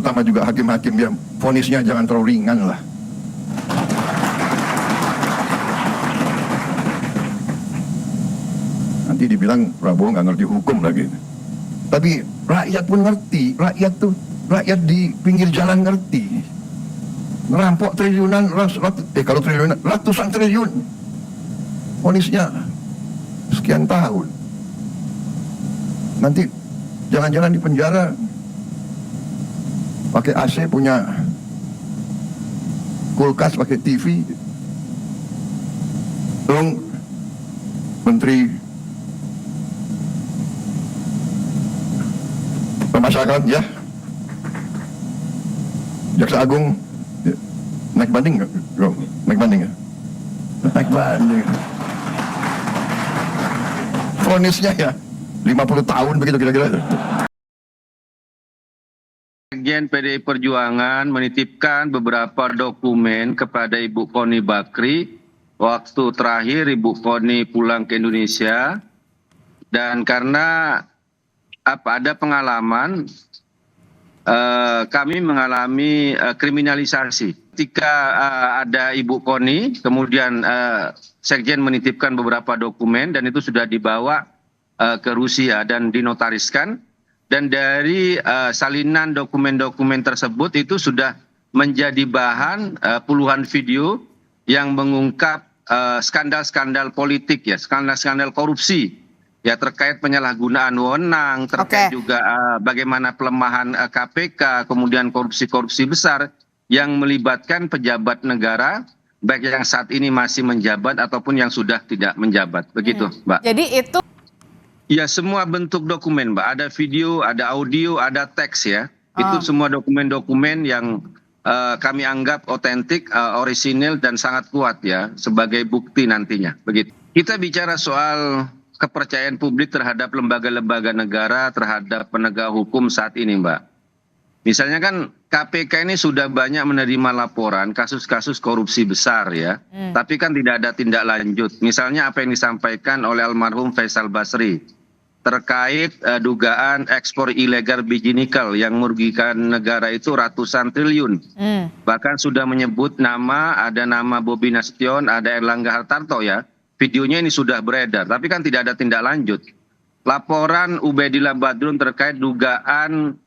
Pertama juga hakim-hakim ya, vonisnya jangan terlalu ringan lah. Nanti dibilang Prabowo nggak ngerti hukum lagi. Tapi rakyat pun ngerti, rakyat di pinggir jalan ngerti. Ngerampok triliunan, kalau triliunan, ratusan triliun. Vonisnya sekian tahun. Nanti jangan-jangan di penjara pakai AC, punya kulkas, pakai TV. Tolong Menteri Pemasarakatan ya, Jaksa Agung ya, naik banding nggak? Naik banding ya? Naik banding. Vonisnya ya 50 tahun begitu kira-kira. Sekjen PDI Perjuangan menitipkan beberapa dokumen kepada Ibu Koni Bakri waktu terakhir Ibu Koni pulang ke Indonesia, dan karena ada pengalaman kami mengalami kriminalisasi. Ketika ada Ibu Koni, kemudian Sekjen menitipkan beberapa dokumen dan itu sudah dibawa ke Rusia dan dinotariskan. Dan dari salinan dokumen-dokumen tersebut itu sudah menjadi bahan puluhan video yang mengungkap skandal-skandal politik ya, skandal-skandal korupsi ya, terkait penyalahgunaan wewenang, terkait juga bagaimana pelemahan KPK, kemudian korupsi-korupsi besar yang melibatkan pejabat negara, baik yang saat ini masih menjabat ataupun yang sudah tidak menjabat. Begitu, Mbak. Jadi itu ya semua bentuk dokumen, Mbak. Ada video, ada audio, ada teks ya. Itu semua dokumen-dokumen yang kami anggap otentik, orisinil dan sangat kuat ya sebagai bukti nantinya. Begitu. Kita bicara soal kepercayaan publik terhadap lembaga-lembaga negara, terhadap penegak hukum saat ini, Mbak. Misalnya kan KPK ini sudah banyak menerima laporan kasus-kasus korupsi besar ya, tapi kan tidak ada tindak lanjut. Misalnya apa yang disampaikan oleh almarhum Faisal Basri terkait dugaan ekspor ilegal biji nikel yang merugikan negara itu ratusan triliun. Bahkan sudah menyebut ada nama Bobi Nasution, ada Erlangga Hartarto ya. Videonya ini sudah beredar, tapi kan tidak ada tindak lanjut. Laporan Ubaidillah Badrun terkait dugaan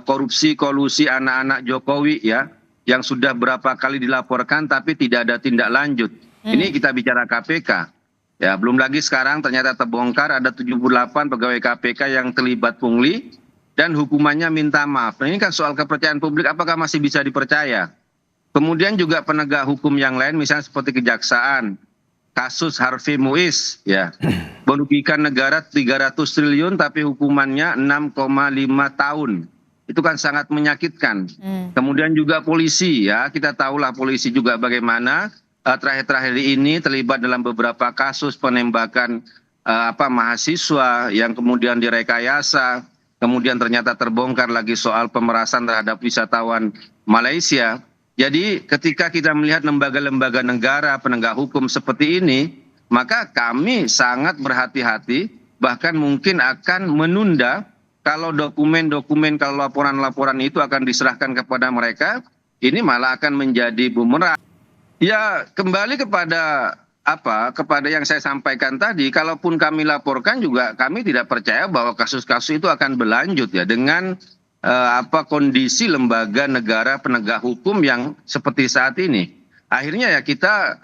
korupsi kolusi anak-anak Jokowi ya, yang sudah berapa kali dilaporkan tapi tidak ada tindak lanjut. Ini kita bicara KPK. Ya, belum lagi sekarang ternyata terbongkar ada 78 pegawai KPK yang terlibat pungli dan hukumannya minta maaf. Nah, ini kan soal kepercayaan publik, apakah masih bisa dipercaya? Kemudian juga penegak hukum yang lain misalnya seperti kejaksaan, kasus Harvey Muiz ya, merugikan negara 300 triliun tapi hukumannya 6,5 tahun. Itu kan sangat menyakitkan. Kemudian juga polisi ya, kita tahulah polisi juga bagaimana terakhir-terakhir ini terlibat dalam beberapa kasus penembakan mahasiswa yang kemudian direkayasa, kemudian ternyata terbongkar lagi soal pemerasan terhadap wisatawan Malaysia. Jadi ketika kita melihat lembaga-lembaga negara penegak hukum seperti ini, maka kami sangat berhati-hati, bahkan mungkin akan menunda kalau dokumen-dokumen, kalau laporan-laporan itu akan diserahkan kepada mereka, ini malah akan menjadi bumerang. Ya kembali kepada kepada yang saya sampaikan tadi, kalaupun kami laporkan juga kami tidak percaya bahwa kasus-kasus itu akan berlanjut ya dengan kondisi lembaga negara penegak hukum yang seperti saat ini. Akhirnya ya kita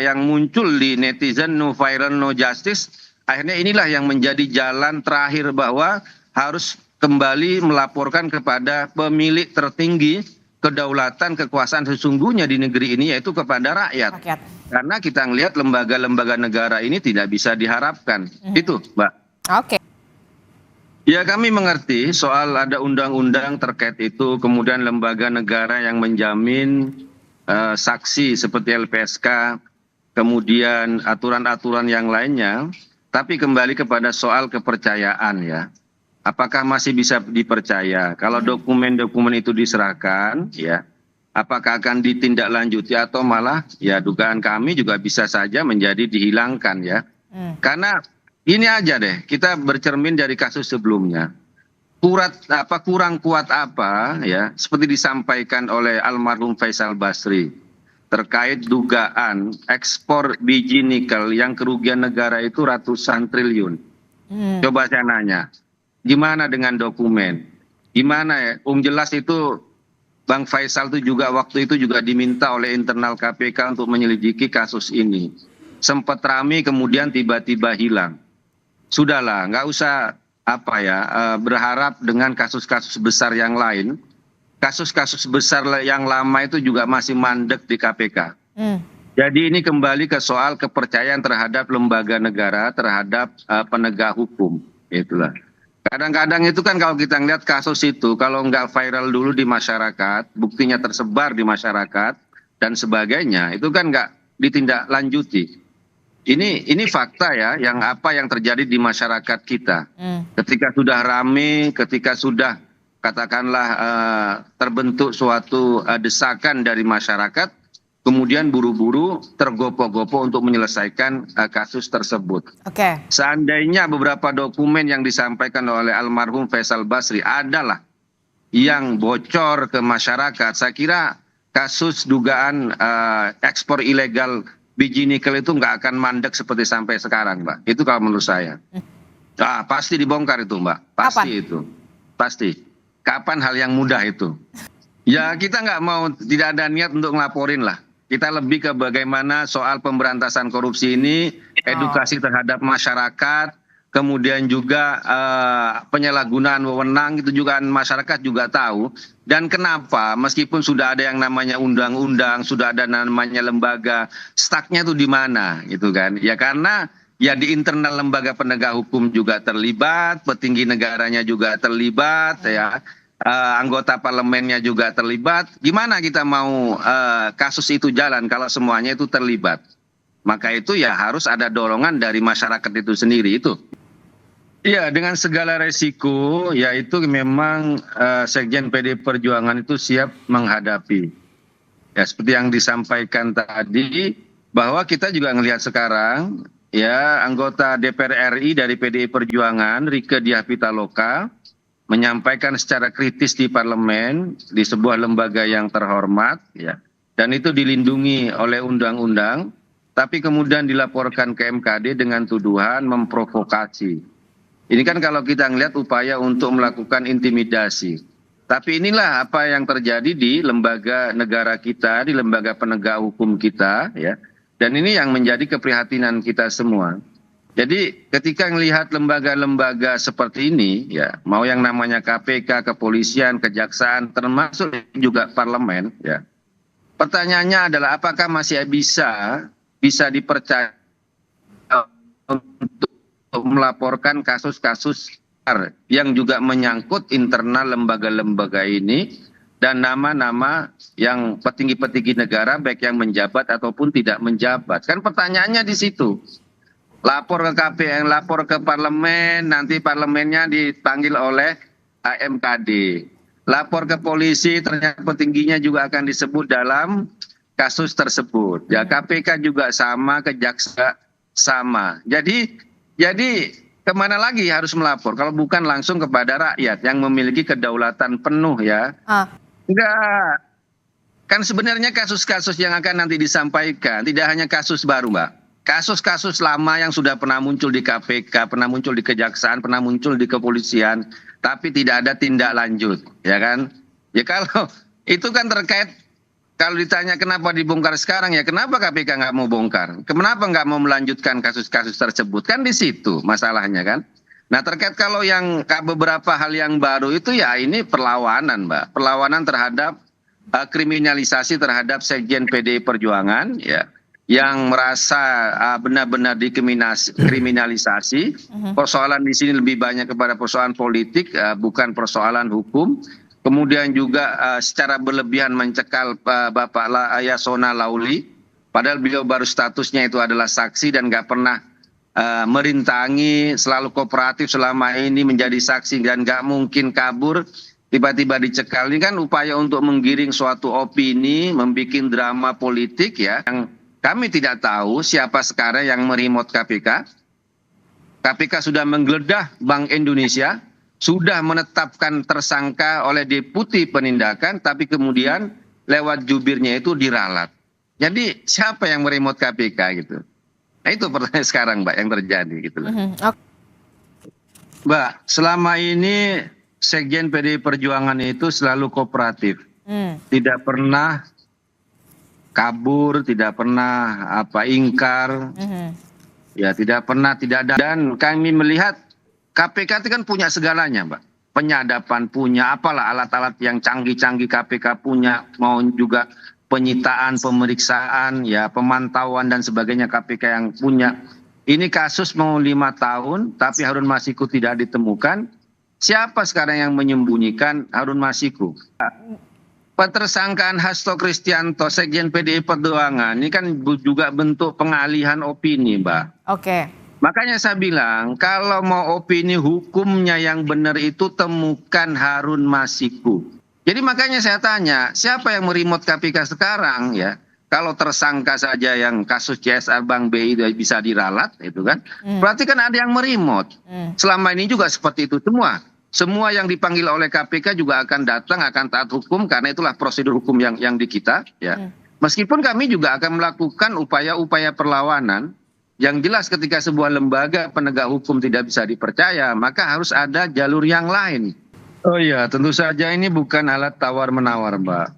yang muncul di netizen no viral no justice, akhirnya inilah yang menjadi jalan terakhir bahwa harus kembali melaporkan kepada pemilik tertinggi kedaulatan kekuasaan sesungguhnya di negeri ini, yaitu kepada rakyat. Karena kita melihat lembaga-lembaga negara ini tidak bisa diharapkan. Itu, Mbak. Oke. Ya kami mengerti soal ada undang-undang terkait itu, kemudian lembaga negara yang menjamin saksi seperti LPSK, kemudian aturan-aturan yang lainnya, tapi kembali kepada soal kepercayaan ya. Apakah masih bisa dipercaya? Kalau dokumen-dokumen itu diserahkan ya, apakah akan ditindaklanjuti atau malah ya dugaan kami juga bisa saja menjadi dihilangkan ya. Karena ini aja deh, kita bercermin dari kasus sebelumnya. kurang kuat apa ya, seperti disampaikan oleh almarhum Faisal Basri terkait dugaan ekspor biji nikel yang kerugian negara itu ratusan triliun. Coba saya nanya, gimana dengan dokumen? Gimana ya? Jelas itu Bang Faisal itu juga waktu itu juga diminta oleh internal KPK untuk menyelidiki kasus ini. Sempat rame kemudian tiba-tiba hilang. Sudahlah, nggak usah berharap dengan kasus-kasus besar yang lain. Kasus-kasus besar yang lama itu juga masih mandek di KPK. Jadi ini kembali ke soal kepercayaan terhadap lembaga negara, terhadap penegak hukum. Itulah. Kadang-kadang itu kan kalau kita ngeliat kasus itu, kalau nggak viral dulu di masyarakat, buktinya tersebar di masyarakat dan sebagainya, itu kan nggak ditindaklanjuti. Ini fakta ya, yang terjadi di masyarakat kita. Ketika sudah rame, ketika sudah katakanlah terbentuk suatu desakan dari masyarakat, kemudian buru-buru tergopoh-gopoh untuk menyelesaikan kasus tersebut. Seandainya beberapa dokumen yang disampaikan oleh almarhum Faisal Basri adalah yang bocor ke masyarakat, saya kira kasus dugaan ekspor ilegal biji nikel itu nggak akan mandek seperti sampai sekarang, Mbak. Itu kalau menurut saya. Pasti dibongkar itu, Mbak. Pasti Kapan? Itu. Pasti. Kapan hal yang mudah itu? Ya kita nggak mau, tidak ada niat untuk ngelaporin lah. Kita lebih ke bagaimana soal pemberantasan korupsi ini, edukasi terhadap masyarakat, kemudian juga penyalahgunaan wewenang itu juga masyarakat juga tahu. Dan kenapa meskipun sudah ada yang namanya undang-undang, sudah ada namanya lembaga, stucknya itu di mana gitu kan? Ya karena ya di internal lembaga penegak hukum juga terlibat, petinggi negaranya juga terlibat ya. Anggota parlemennya juga terlibat. Gimana kita mau kasus itu jalan kalau semuanya itu terlibat? Maka itu ya harus ada dorongan dari masyarakat itu sendiri itu. Iya, dengan segala resiko, yaitu memang Sekjen PD Perjuangan itu siap menghadapi. Ya seperti yang disampaikan tadi, bahwa kita juga ngelihat sekarang, ya anggota DPR RI dari PDI Perjuangan, Rieke Diah Pitaloka, menyampaikan secara kritis di parlemen, di sebuah lembaga yang terhormat, ya, dan itu dilindungi oleh undang-undang, tapi kemudian dilaporkan ke MKD dengan tuduhan memprovokasi. Ini kan kalau kita ngelihat upaya untuk melakukan intimidasi. Tapi inilah apa yang terjadi di lembaga negara kita, di lembaga penegak hukum kita, ya. Dan ini yang menjadi keprihatinan kita semua. Jadi ketika melihat lembaga-lembaga seperti ini, ya mau yang namanya KPK, kepolisian, kejaksaan, termasuk juga parlemen, ya. Pertanyaannya adalah apakah masih bisa dipercaya untuk melaporkan kasus-kasus yang juga menyangkut internal lembaga-lembaga ini dan nama-nama yang petinggi-petinggi negara baik yang menjabat ataupun tidak menjabat. Kan pertanyaannya di situ. Lapor ke KPN, lapor ke parlemen, nanti parlemennya dipanggil oleh MKD. Lapor ke polisi, ternyata petingginya juga akan disebut dalam kasus tersebut. Ya KPK juga sama, kejaksaan sama. Jadi kemana lagi harus melapor? Kalau bukan langsung kepada rakyat yang memiliki kedaulatan penuh ya. Enggak. Kan sebenarnya kasus-kasus yang akan nanti disampaikan tidak hanya kasus baru, Mbak. Kasus-kasus lama yang sudah pernah muncul di KPK, pernah muncul di kejaksaan, pernah muncul di kepolisian, tapi tidak ada tindak lanjut, ya kan? Ya kalau itu kan terkait, kalau ditanya kenapa dibongkar sekarang, ya kenapa KPK nggak mau bongkar? Kenapa nggak mau melanjutkan kasus-kasus tersebut? Kan di situ masalahnya kan? Nah terkait kalau yang beberapa hal yang baru itu ya ini perlawanan, Mbak. Perlawanan terhadap kriminalisasi terhadap Sekjen PDI Perjuangan, ya. Yang merasa benar-benar dikriminalisasi. Persoalan di sini lebih banyak kepada persoalan politik, bukan persoalan hukum. Kemudian juga secara berlebihan mencekal Bapak Yasona Lauli, padahal beliau baru statusnya itu adalah saksi dan nggak pernah merintangi, selalu kooperatif selama ini menjadi saksi dan nggak mungkin kabur. Tiba-tiba dicekal. Ini kan upaya untuk menggiring suatu opini, membuat drama politik ya. Yang kami tidak tahu siapa sekarang yang meremote KPK. KPK sudah menggeledah Bank Indonesia, sudah menetapkan tersangka oleh deputi penindakan, tapi kemudian lewat jubirnya itu diralat. Jadi siapa yang meremote KPK gitu? Nah, itu pertanyaan sekarang, Mbak, yang terjadi gitu loh. Mbak, selama ini Sekjen PDI Perjuangan itu selalu kooperatif, tidak pernah kabur, tidak pernah ingkar, ya tidak pernah tidak ada. Dan kami melihat KPK itu kan punya segalanya, Mbak. Penyadapan punya, apalah alat-alat yang canggih-canggih KPK punya, mau juga penyitaan, pemeriksaan, ya pemantauan dan sebagainya KPK yang punya. Ini kasus mau 5 tahun, tapi Harun Masiku tidak ditemukan. Siapa sekarang yang menyembunyikan Harun Masiku? Petersangkaan Hasto Kristianto, Sekjen PDI Perjuangan, ini kan juga bentuk pengalihan opini, Mbak. Oke. Makanya saya bilang, kalau mau opini hukumnya yang benar itu temukan Harun Masiku. Jadi makanya saya tanya, siapa yang meremote KPK sekarang ya? Kalau tersangka saja yang kasus CSR Bank BI bisa diralat, itu kan? Berarti kan ada yang meremote. Selama ini juga seperti itu semua. Semua yang dipanggil oleh KPK juga akan datang, akan taat hukum, karena itulah prosedur hukum yang di kita. Ya. Meskipun kami juga akan melakukan upaya-upaya perlawanan, yang jelas ketika sebuah lembaga penegak hukum tidak bisa dipercaya, maka harus ada jalur yang lain. Oh iya, tentu saja ini bukan alat tawar-menawar, Mbak.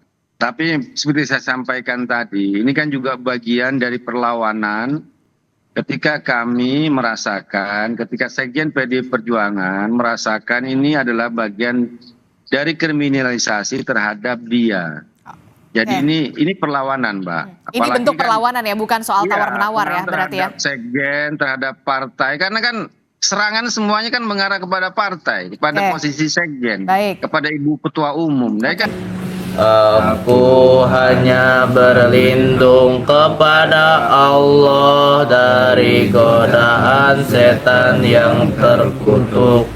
Tapi seperti saya sampaikan tadi, ini kan juga bagian dari perlawanan ketika kami merasakan, ketika Sekjen PDI Perjuangan merasakan ini adalah bagian dari kriminalisasi terhadap dia. Jadi ini perlawanan, Mbak. Ini bentuk perlawanan ya, bukan soal tawar-menawar ya berarti ya. Terhadap Sekjen, terhadap partai, karena kan serangan semuanya kan mengarah kepada partai, kepada posisi Sekjen, kepada Ibu Ketua Umum. Nah, kan aku hanya berlindung kepada Allah dari godaan setan yang terkutuk.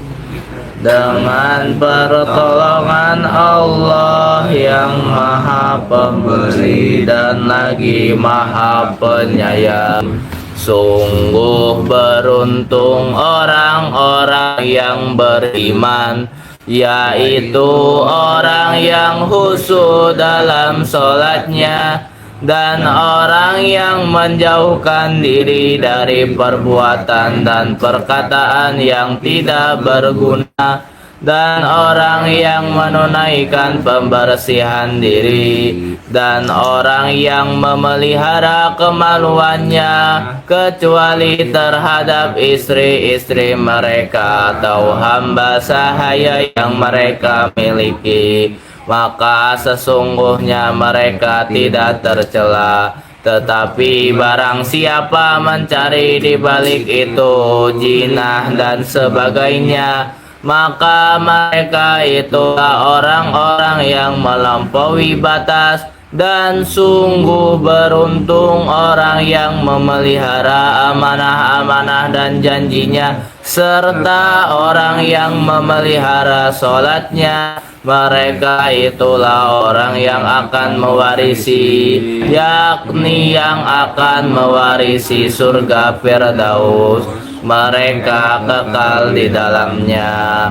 Dengan pertolongan Allah yang Maha Pemberi dan lagi Maha Penyayang. Sungguh beruntung orang-orang yang beriman, yaitu orang yang khusyuk dalam sholatnya dan orang yang menjauhkan diri dari perbuatan dan perkataan yang tidak berguna, dan orang yang menunaikan pembersihan diri, dan orang yang memelihara kemaluannya kecuali terhadap istri-istri mereka atau hamba sahaya yang mereka miliki, maka sesungguhnya mereka tidak tercela. Tetapi barang siapa mencari di balik itu jinah dan sebagainya, maka mereka itulah orang-orang yang melampaui batas, dan sungguh beruntung orang yang memelihara amanah-amanah dan janjinya, serta orang yang memelihara sholatnya. Mereka itulah orang yang akan mewarisi, yakni yang akan mewarisi surga Firdaus. Mereka kekal di dalamnya.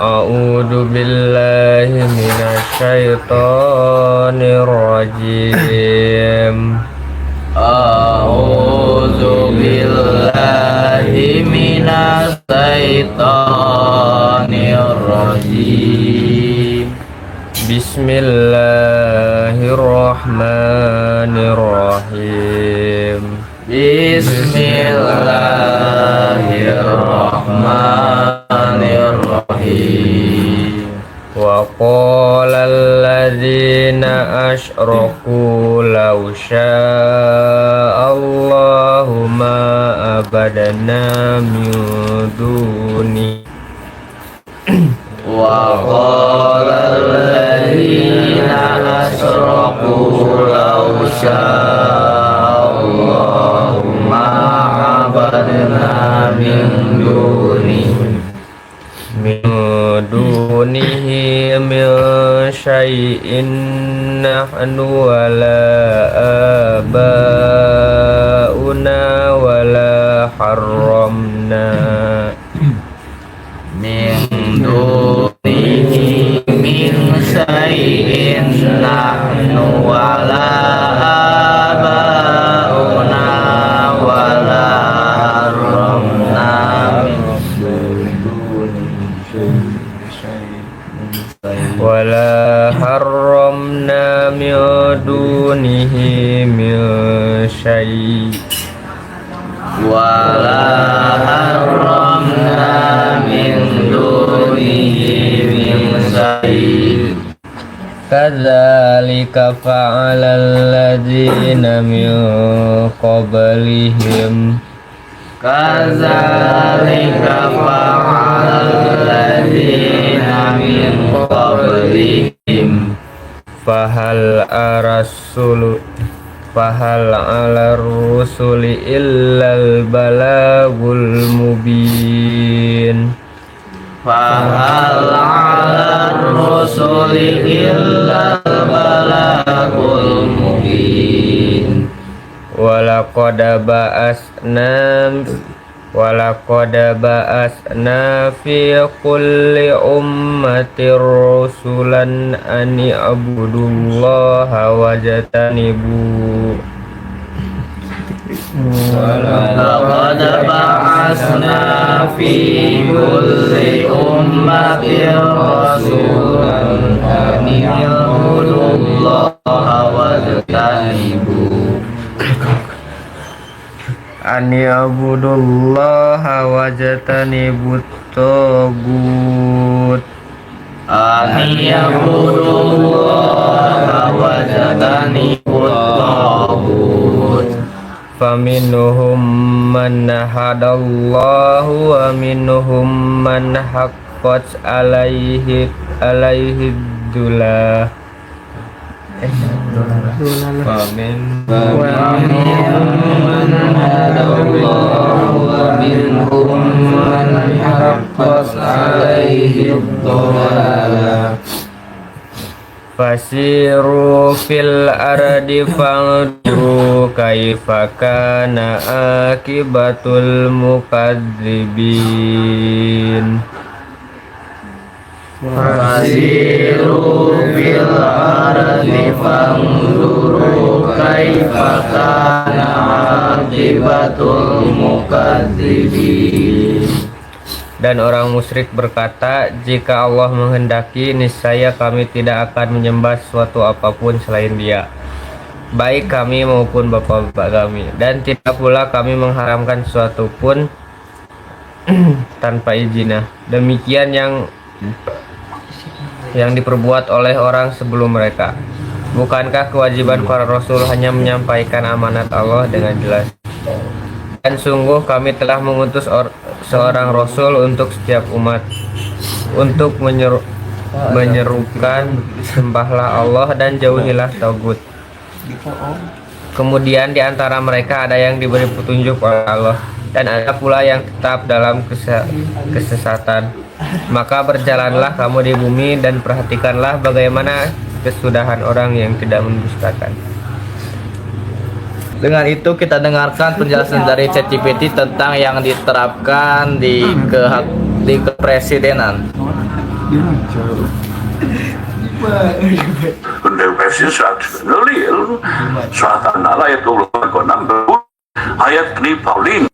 A'udzu billahi minasyaitonir rajim. A'udzu billahi minasyaitonir rajim. Bismillahirrahmanirrahim. Bismillahirrahmanirrahim. Wa qala alladzina asyraku law sya'allahu ma abadana min duni. Wa qala alladzina asyraku law sya'allahu ma abadana min dunihi min syai'in nahnu wala abauna wala harramna min dunihi min syai'in nahnu wala abauna wala haramna min dunihi min syai' wala haramna min dunihi min syai' kadzalika fa'ala alladzina min qablihim kadzalika fa'ala alladzina min qablihim fahal ala rusuli illal balagul mubin fahal ala rusuli illal balagul mubin walaqad ba'asna fi kulli ummatin rasulan an i'budullaha wajtanibu walaqad ba'asna fi kulli ummatin rasulan an i'budullaha wajtanibu ani abudullaha wajtanibut tagut ani abudullaha wajtanibut tagut faminhum man hadallahu wa minhum man haqqat alaihi dulah Amin. Fasiru fil ardi fanzuru kaifa kana akibatul mukadzibin. Fasiru fil ardi fanzuru kaifa kana akibatul mukadzibin. Dan orang musyrik berkata, jika Allah menghendaki, niscaya kami tidak akan menyembah sesuatu apapun selain Dia, baik kami maupun bapak-bapak kami, dan tidak pula kami mengharamkan sesuatu pun tanpa izinnya. Demikian yang diperbuat oleh orang sebelum mereka. Bukankah kewajiban para rasul hanya menyampaikan amanat Allah dengan jelas? Dan sungguh kami telah mengutus seorang rasul untuk setiap umat, untuk menyerukan sembahlah Allah dan jauhilah tagut. Kemudian di antara mereka ada yang diberi petunjuk oleh Allah, dan ada pula yang tetap dalam kesesatan. Maka berjalanlah kamu di bumi dan perhatikanlah bagaimana kesudahan orang yang tidak mendustakan. Dengan itu kita dengarkan penjelasan dari ChatGPT tentang yang diterapkan di kepresidenan. Ayat ini Paulin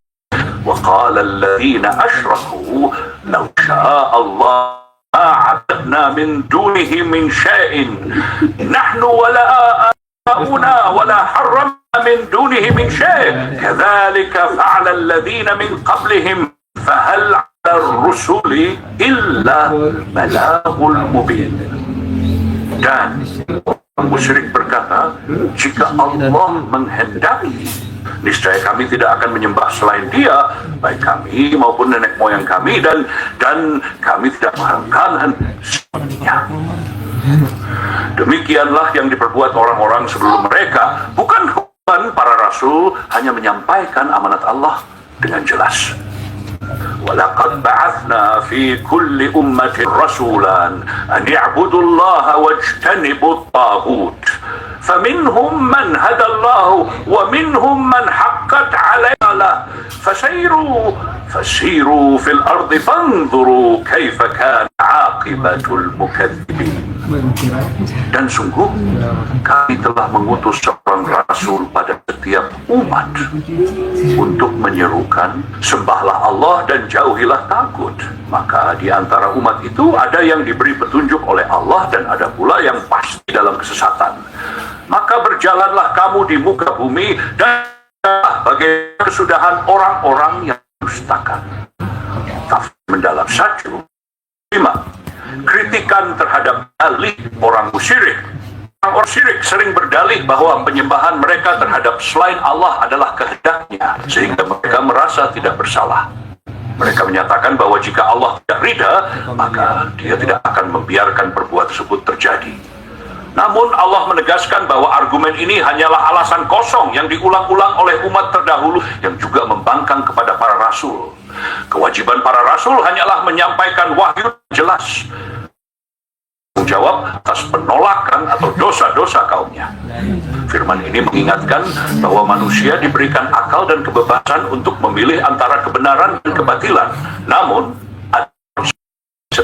وقال الذين أشركوا لو شاء الله ما عبدنا من دونه من شيء نحن ولا آباؤنا ولا حرمنا من دونه من شيء كذلك فعل الذين من قبلهم فهل على الرسل إلا بلاغ المبين. Dan musyrik berkata, jika Allah menghendaki, niscaya kami tidak akan menyembah selain Dia, baik kami maupun nenek moyang kami, dan kami tidak mengharamkan semuanya. Demikianlah yang diperbuat orang-orang sebelum mereka. Bukan para rasul hanya menyampaikan amanat Allah dengan jelas. وَلَقَدْ بَعَثْنَا فِي كُلِّ أُمَّةٍ رَسُولًا أَنِ اعْبُدُوا اللَّهَ وَاجْتَنِبُوا الطَّاغُوتَ فَمِنْهُمْ مَنْ هَدَى اللَّهُ وَمِنْهُمْ مَنْ حَقَّتْ عَلَيْهِ فَسِيرُوا فِي الْأَرْضِ فَانظُرُوا كَيْفَ كَانَ aqibatul mukadzibin. Dan sungguh kami telah mengutus seorang rasul pada setiap umat untuk menyerukan sembahlah Allah dan jauhilah tagut. Maka di antara umat itu ada yang diberi petunjuk oleh Allah dan ada pula yang pasti dalam kesesatan. Maka berjalanlah kamu di muka bumi dan bagaimana kesudahan orang-orang yang mendustakan. Tafsir mendalam 1. 5. Kritikan terhadap dalih orang musyrik. Orang syirik sering berdalih bahwa penyembahan mereka terhadap selain Allah adalah kehendaknya, sehingga mereka merasa tidak bersalah. Mereka menyatakan bahwa jika Allah tidak ridha, maka dia tidak akan membiarkan perbuatan tersebut terjadi. Namun Allah menegaskan bahwa argumen ini hanyalah alasan kosong yang diulang-ulang oleh umat terdahulu yang juga membangkang kepada para rasul. Kewajiban para rasul hanyalah menyampaikan wahyu jelas, jawab atas penolakan atau dosa-dosa kaumnya. Firman ini mengingatkan bahwa manusia diberikan akal dan kebebasan untuk memilih antara kebenaran dan kebatilan. Namun ada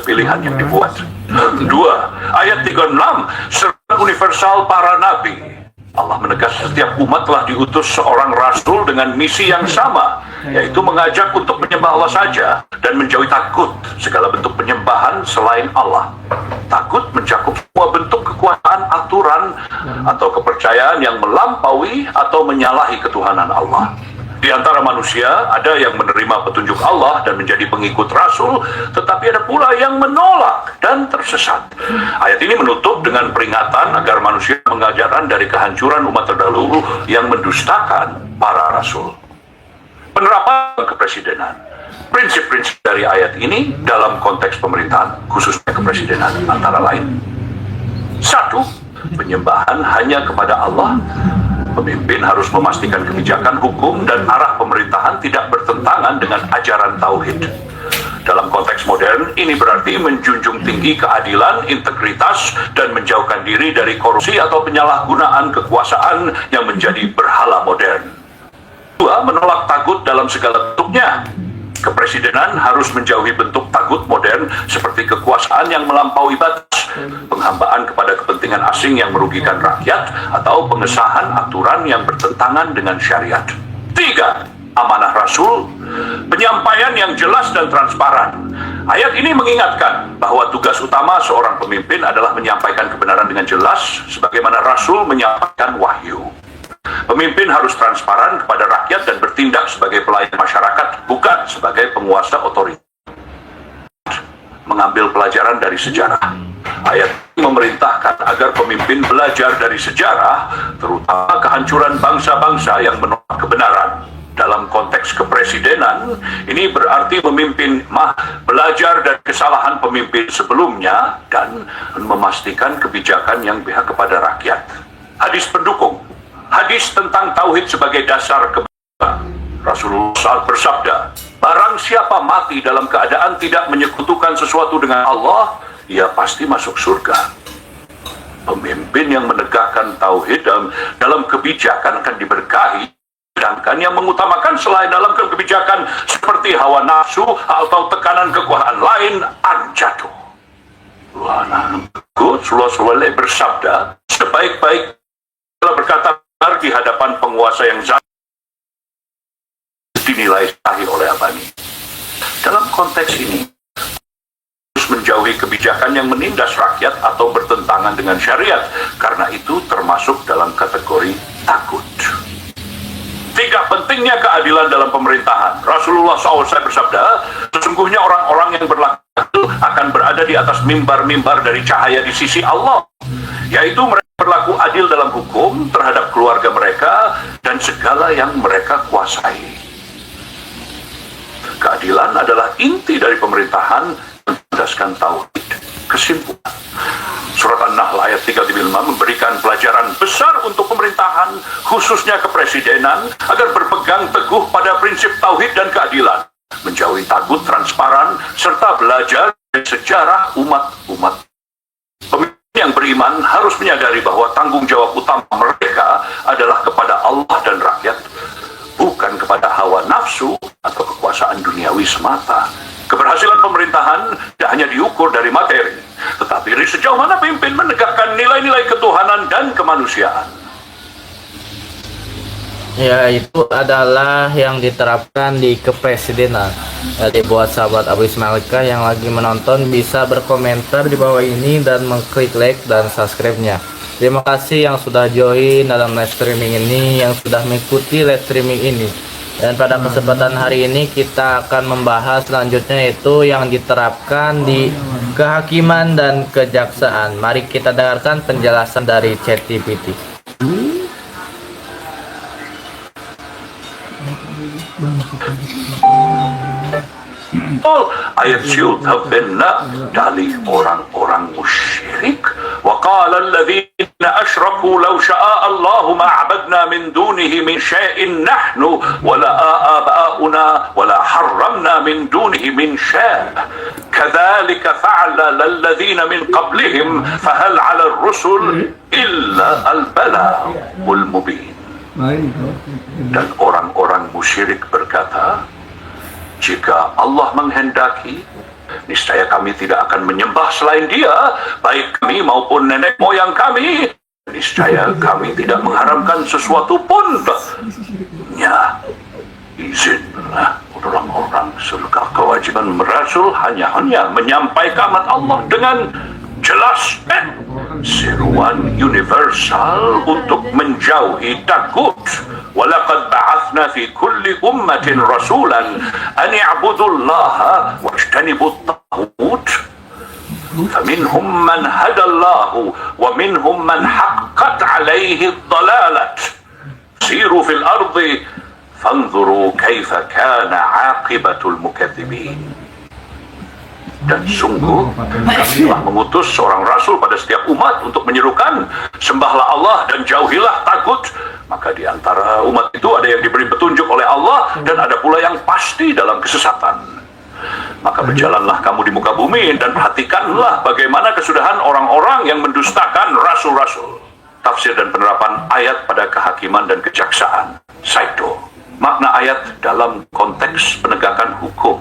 pilihan yang dibuat. 2. Ayat 36, serta universal para nabi. Allah menegaskan setiap umat telah diutus seorang rasul dengan misi yang sama, yaitu mengajak untuk menyembah Allah saja dan menjauhi takut segala bentuk penyembahan selain Allah. Takut mencakup semua bentuk kekuasaan, aturan, atau kepercayaan yang melampaui atau menyalahi ketuhanan Allah. Di antara manusia, ada yang menerima petunjuk Allah dan menjadi pengikut Rasul, tetapi ada pula yang menolak dan tersesat. Ayat ini menutup dengan peringatan agar manusia mengajarkan dari kehancuran umat terdahulu yang mendustakan para Rasul. Penerapan kepresidenan. Prinsip-prinsip dari ayat ini dalam konteks pemerintahan, khususnya kepresidenan, antara lain. 1. Penyembahan hanya kepada Allah. Pemimpin harus memastikan kebijakan hukum dan arah pemerintahan tidak bertentangan dengan ajaran tauhid. Dalam konteks modern, ini berarti menjunjung tinggi keadilan, integritas, dan menjauhkan diri dari korupsi atau penyalahgunaan kekuasaan yang menjadi berhala modern. 2. Menolak tagut dalam segala bentuknya. Kepresidenan harus menjauhi bentuk tagut modern seperti kekuasaan yang melampaui batas, penghambaan kepada kepentingan asing yang merugikan rakyat, atau pengesahan aturan yang bertentangan dengan syariat. 3. Amanah Rasul, penyampaian yang jelas dan transparan. Ayat ini mengingatkan bahwa tugas utama seorang pemimpin adalah menyampaikan kebenaran dengan jelas, sebagaimana Rasul menyampaikan wahyu. Pemimpin harus transparan kepada rakyat dan bertindak sebagai pelayan masyarakat, bukan sebagai penguasa otoritas. Mengambil pelajaran dari sejarah. Ayat ini memerintahkan agar pemimpin belajar dari sejarah, terutama kehancuran bangsa-bangsa yang menolak kebenaran. Dalam konteks kepresidenan, ini berarti memimpin belajar dari kesalahan pemimpin sebelumnya dan memastikan kebijakan yang pihak kepada rakyat. Hadis pendukung. Hadis tentang tauhid sebagai dasar kebenaran. Rasulullah SAW bersabda, barang siapa mati dalam keadaan tidak menyekutukan sesuatu dengan Allah, ia pasti masuk surga. Pemimpin yang menegakkan tauhid dalam kebijakan akan diberkahi, sedangkan yang mengutamakan selain dalam kebijakan seperti hawa nafsu atau tekanan kekuasaan lain akan jatuh. Rasulullah bersabda, sebaik-baik telah berkata di hadapan penguasa yang zalim dinilai sahih oleh Abani. Dalam konteks ini, harus menjauhi kebijakan yang menindas rakyat atau bertentangan dengan syariat, karena itu termasuk dalam kategori takut. 3. Pentingnya keadilan dalam pemerintahan. Rasulullah SAW bersabda, sesungguhnya orang-orang yang berlaku akan berada di atas mimbar-mimbar dari cahaya di sisi Allah, yaitu mereka berlaku adil dalam hukum terhadap keluarga mereka dan segala yang mereka kuasai. Keadilan adalah inti dari pemerintahan yang berdasarkan tauhid. Kesimpulan, Surat An-Nahl ayat 35 memberikan pelajaran besar untuk pemerintahan, khususnya kepresidenan, agar berpegang teguh pada prinsip tauhid dan keadilan, menjauhi tagut, transparan, serta belajar dari sejarah umat-umat. Pemimpin yang beriman harus menyadari bahwa tanggung jawab utama mereka adalah kepada Allah dan rakyat, bukan kepada hawa nafsu atau kekuasaan duniawi semata. Keberhasilan pemerintahan tidak hanya diukur dari materi, tetapi dari sejauh mana pemimpin menegakkan nilai-nilai ketuhanan dan kemanusiaan. Ya, itu adalah yang diterapkan di kepresidenan. Jadi buat sahabat Abu Ismailka yang lagi menonton bisa berkomentar di bawah ini dan mengklik like dan subscribe-nya. Terima kasih yang sudah join dalam live streaming ini, yang sudah mengikuti live streaming ini. Dan pada kesempatan hari ini kita akan membahas selanjutnya, yaitu yang diterapkan di kehakiman dan kejaksaan. Mari kita dengarkan penjelasan dari ChatGPT. Ayat syuhab benar dari orang-orang musyrik. Wa qala alladhina asyraku law syaa Allahu ma 'abadna min dunihi min syai'in nahnu wala aba'una wala harramna min dunihi min syai'. Kadzalika fa'ala alladhina min qablihim fahal 'ala ar-rusul illa al-balaghul mubin. Dan orang-orang musyrik berkata, jika Allah menghendaki, niscaya kami tidak akan menyembah selain Dia, baik kami maupun nenek moyang kami. Niscaya kami tidak mengharamkan sesuatu pun. Ya, izinlah orang-orang surga. Kewajiban Rasul hanya menyampaikan Allah dengan jelas, seruan universal untuk menjauhi takut. Walaqad ba'athna fi kulli ummatin rasulan an i'budullaha wajtanibut taghut. Faminhum man hadallahu wa minhum man haqqat 'alayhi ad-dalalah. Siru fil ardi fanzuru kaifa kana 'aqibatul mukadzibin. Dan sungguh kami telah mengutus seorang rasul pada setiap umat untuk menyerukan, sembahlah Allah dan jauhilah tagut. Maka di antara umat itu ada yang diberi petunjuk oleh Allah dan ada pula yang pasti dalam kesesatan. Maka berjalanlah kamu di muka bumi dan perhatikanlah bagaimana kesudahan orang-orang yang mendustakan rasul-rasul. Tafsir dan penerapan ayat pada kehakiman dan kejaksaan. Saido. Makna ayat dalam konteks penegakan hukum.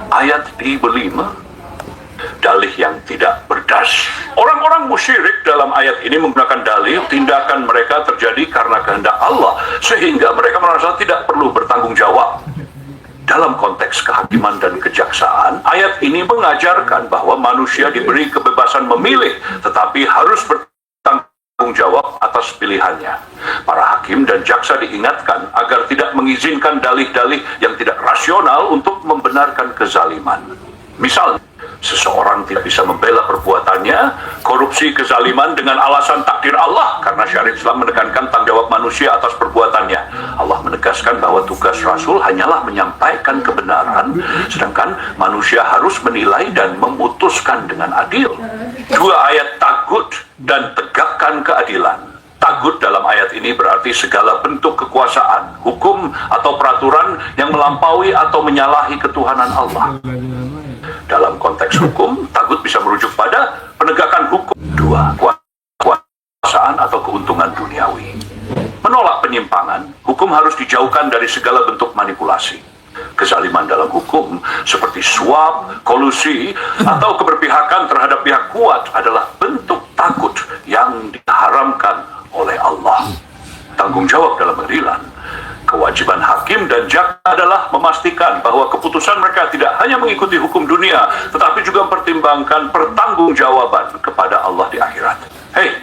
Ayat di belima, dalih yang tidak berdas. Orang-orang musyrik dalam ayat ini menggunakan dalih tindakan mereka terjadi karena kehendak Allah, sehingga mereka merasa tidak perlu bertanggung jawab. Dalam konteks kehakiman dan kejaksaan, ayat ini mengajarkan bahwa manusia diberi kebebasan memilih, tetapi harus bertanggung jawab atas pilihannya. Para hakim dan jaksa diingatkan agar tidak mengizinkan dalih-dalih yang tidak rasional untuk membenarkan kezaliman. Misalnya, seseorang tidak bisa membela perbuatannya, korupsi, kezaliman dengan alasan takdir Allah, karena syariat Islam menekankan tanggung jawab manusia atas perbuatannya. Allah menegaskan bahwa tugas Rasul hanyalah menyampaikan kebenaran, sedangkan manusia harus menilai dan memutuskan dengan adil. Dua ayat tagut dan tegakkan keadilan. Tagut dalam ayat ini berarti segala bentuk kekuasaan, hukum atau peraturan yang melampaui atau menyalahi ketuhanan Allah. Dalam konteks hukum, tagut bisa merujuk pada penegakan hukum. Dua, kekuasaan atau keuntungan duniawi. Menolak penyimpangan, hukum harus dijauhkan dari segala bentuk manipulasi. Kezaliman dalam hukum seperti suap, kolusi, atau keberpihakan terhadap pihak kuat adalah bentuk tagut yang diharamkan oleh Allah. Tanggung jawab dalam pengadilan. Kewajiban hakim dan jaksa adalah memastikan bahwa keputusan mereka tidak hanya mengikuti hukum dunia, tetapi juga mempertimbangkan pertanggungjawaban kepada Allah di akhirat. Hei,